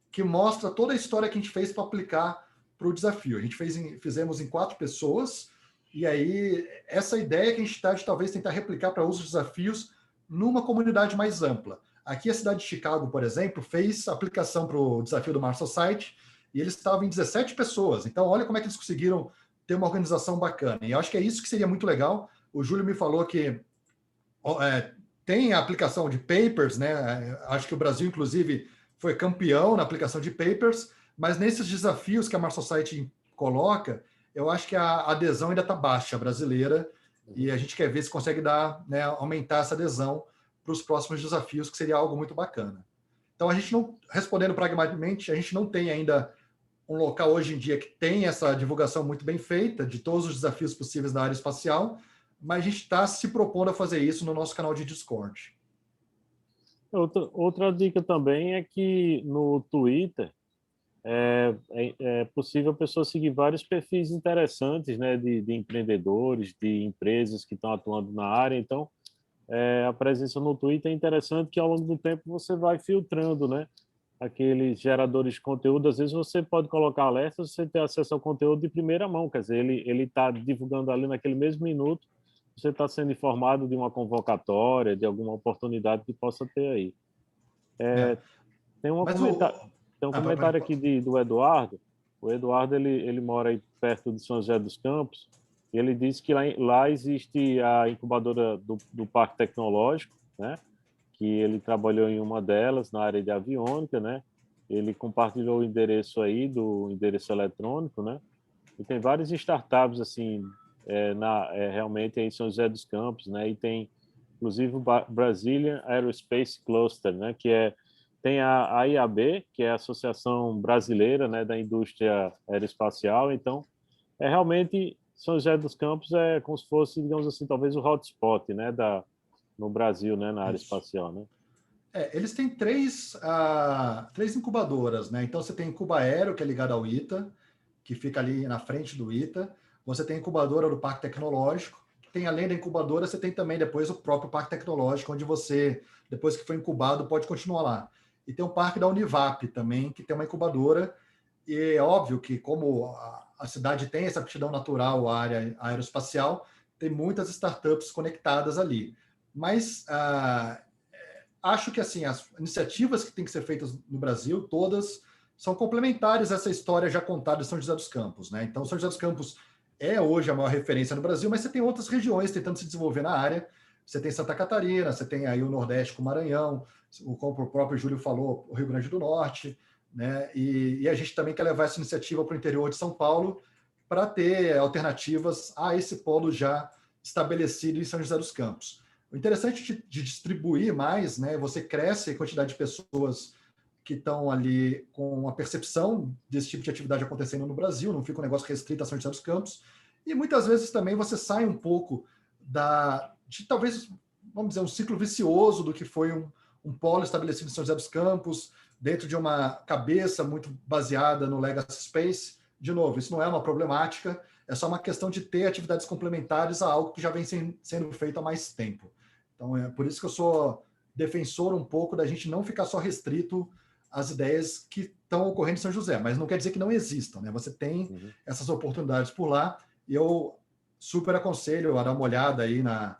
que mostra toda a história que a gente fez para aplicar para o desafio. A gente fizemos em 4 pessoas, e aí essa ideia que a gente está de talvez tentar replicar para outros desafios numa comunidade mais ampla. Aqui a cidade de Chicago, por exemplo, fez a aplicação para o desafio do Mars Society, e eles estavam em 17 pessoas. Então, olha como é que eles conseguiram ter uma organização bacana. E eu acho que é isso que seria muito legal. O Júlio me falou que tem a aplicação de papers, né? Acho que o Brasil, inclusive, foi campeão na aplicação de papers, mas nesses desafios que a Mars Society coloca, eu acho que a adesão ainda está baixa brasileira, e a gente quer ver se consegue aumentar essa adesão para os próximos desafios, que seria algo muito bacana. Então, a gente não, respondendo pragmaticamente, a gente não tem ainda um local hoje em dia que tem essa divulgação muito bem feita de todos os desafios possíveis da área espacial, mas a gente está se propondo a fazer isso no nosso canal de Discord. Outra dica também é que no Twitter é possível a pessoa seguir vários perfis interessantes, né, de empreendedores, de empresas que estão atuando na área. Então, a presença no Twitter é interessante, que ao longo do tempo você vai filtrando, né, aqueles geradores de conteúdo. Às vezes você pode colocar alertas, você ter acesso ao conteúdo de primeira mão, quer dizer, ele está divulgando ali naquele mesmo minuto, você está sendo informado de uma convocatória, de alguma oportunidade que possa ter aí. Tem um comentário aqui do Eduardo. O Eduardo ele mora aí perto de São José dos Campos, e ele disse que lá existe a incubadora do Parque Tecnológico, né? Que ele trabalhou em uma delas, na área de aviônica, né? Ele compartilhou o endereço aí, do endereço eletrônico, né? E tem várias startups, assim, realmente em São José dos Campos, né? E tem, inclusive, o Brazilian Aerospace Cluster, né? Tem a IAB, que é a Associação Brasileira, né, da Indústria Aeroespacial. Então, realmente, São José dos Campos é como se fosse, digamos assim, talvez o hotspot, né, no Brasil, né, na área Isso. espacial, né? Eles têm três incubadoras, né? Então, você tem Incubaero, que é ligado ao ITA, que fica ali na frente do ITA. Você tem a incubadora do Parque Tecnológico. Tem, além da incubadora, você tem também depois o próprio Parque Tecnológico, onde você, depois que foi incubado, pode continuar lá. E tem o Parque da Univap também, que tem uma incubadora. E é óbvio que, como a cidade tem essa aptidão natural à área aeroespacial, tem muitas startups conectadas ali. Mas acho que assim as iniciativas que têm que ser feitas no Brasil, todas são complementares a essa história já contada de São José dos Campos, né? Então, São José dos Campos é hoje a maior referência no Brasil, mas você tem outras regiões tentando se desenvolver na área. Você tem Santa Catarina, você tem aí o Nordeste com o Maranhão, como o próprio Júlio falou, o Rio Grande do Norte, né? E a gente também quer levar essa iniciativa para o interior de São Paulo para ter alternativas a esse polo já estabelecido em São José dos Campos. O interessante de distribuir mais, né? Você cresce a quantidade de pessoas que estão ali com a percepção desse tipo de atividade acontecendo no Brasil, não fica um negócio restrito a São José dos Campos, e muitas vezes também você sai um pouco de talvez, vamos dizer, um ciclo vicioso do que foi um polo estabelecido em São José dos Campos, dentro de uma cabeça muito baseada no Legacy Space. De novo, isso não é uma problemática, é só uma questão de ter atividades complementares a algo que já vem sendo feito há mais tempo. Então, é por isso que eu sou defensor um pouco da gente não ficar só restrito às ideias que estão ocorrendo em São José, mas não quer dizer que não existam, né? Você tem essas oportunidades por lá, e eu super aconselho a dar uma olhada aí na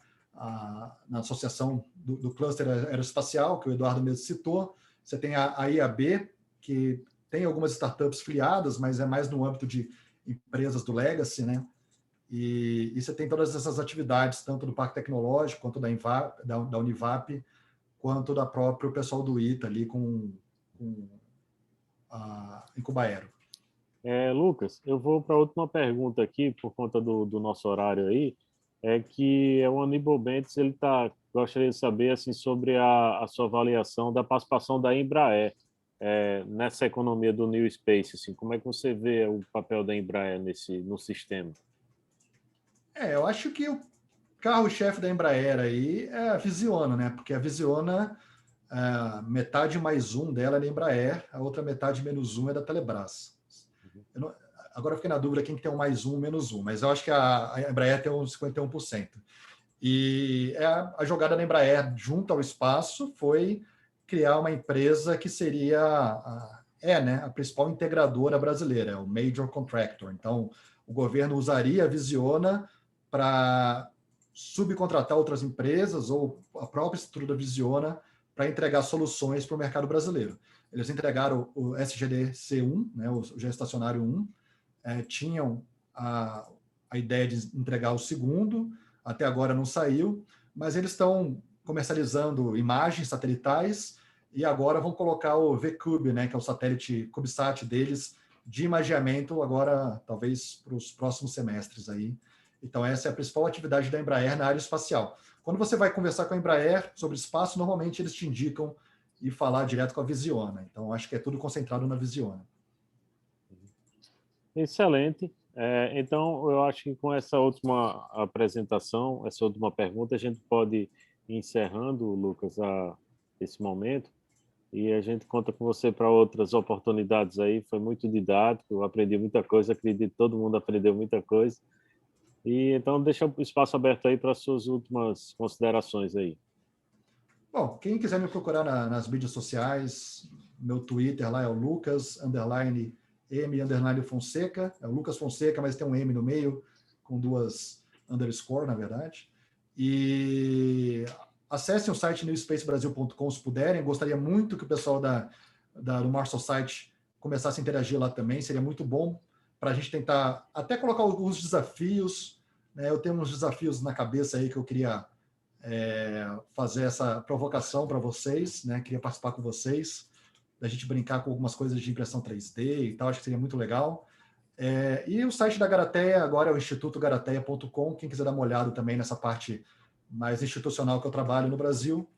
associação do cluster aeroespacial, que o Eduardo mesmo citou. Você tem a IAB, que tem algumas startups filiadas, mas é mais no âmbito de empresas do Legacy, né? E você tem todas essas atividades, tanto do Parque Tecnológico, quanto da Univap, quanto da próprio pessoal do ITA ali com a Incubaero. Lucas, eu vou para a última pergunta aqui, por conta do nosso horário aí, que o Aníbal Bentes, gostaria de saber assim, sobre a sua avaliação da participação da Embraer nessa economia do New Space. Assim, como é que você vê o papel da Embraer no sistema? Eu acho que o carro-chefe da Embraer aí é a Visiona, né? Porque a Visiona, metade mais um dela é da Embraer, a outra metade menos um é da Telebrás. Agora eu fiquei na dúvida quem tem um mais um, menos um, mas eu acho que a Embraer tem uns 51%. E a jogada da Embraer junto ao espaço foi criar uma empresa que seria a principal integradora brasileira, o Major Contractor. Então, o governo usaria a Visiona para subcontratar outras empresas ou a própria estrutura da Visiona para entregar soluções para o mercado brasileiro. Eles entregaram o SGD-C1, né, o Geoestacionário 1, tinham a ideia de entregar o segundo, até agora não saiu, mas eles estão comercializando imagens satelitais e agora vão colocar o VCube, né, que é o satélite CubeSat deles, de imageamento agora, talvez, para os próximos semestres aí. Então, essa é a principal atividade da Embraer na área espacial. Quando você vai conversar com a Embraer sobre espaço, normalmente eles te indicam e falar direto com a Visiona. Então, acho que é tudo concentrado na Visiona. Excelente. Então, eu acho que com essa última apresentação, essa última pergunta, a gente pode ir encerrando, Lucas, esse momento. E a gente conta com você para outras oportunidades aí. Foi muito didático, eu aprendi muita coisa, acredito que todo mundo aprendeu muita coisa. E então, deixa o espaço aberto aí para as suas últimas considerações aí. Bom, quem quiser me procurar nas mídias sociais, meu Twitter lá é o Lucas_M_Fonseca. É o Lucas Fonseca, mas tem um M no meio, com 2 underscore, na verdade. E acessem o site newspacebrasil.com se puderem. Gostaria muito que o pessoal do Marshall Site começasse a interagir lá também. Seria muito bom para a gente tentar até colocar alguns desafios. Né? Eu tenho uns desafios na cabeça aí que eu queria fazer essa provocação para vocês, né? Queria participar com vocês, da gente brincar com algumas coisas de impressão 3D e tal, acho que seria muito legal. E o site da Garateia agora é o institutogarateia.com, quem quiser dar uma olhada também nessa parte mais institucional que eu trabalho no Brasil,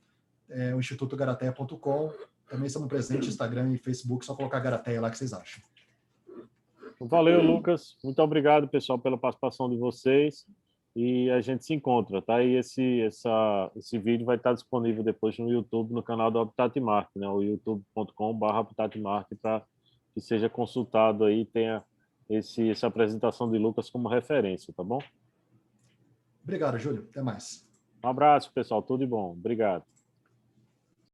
o institutogarateia.com. Também estamos presentes no Instagram e Facebook, só colocar Garateia lá que vocês acham. Valeu, Lucas. Muito obrigado, pessoal, pela participação de vocês. e a gente se encontra, tá? E esse vídeo vai estar disponível depois no YouTube, no canal do Habitat Market, né? O youtube.com/habitatmarket, para que seja consultado aí, tenha essa apresentação de Lucas como referência, tá bom? Obrigado, Júlio. Até mais. Um abraço, pessoal. Tudo de bom. Obrigado.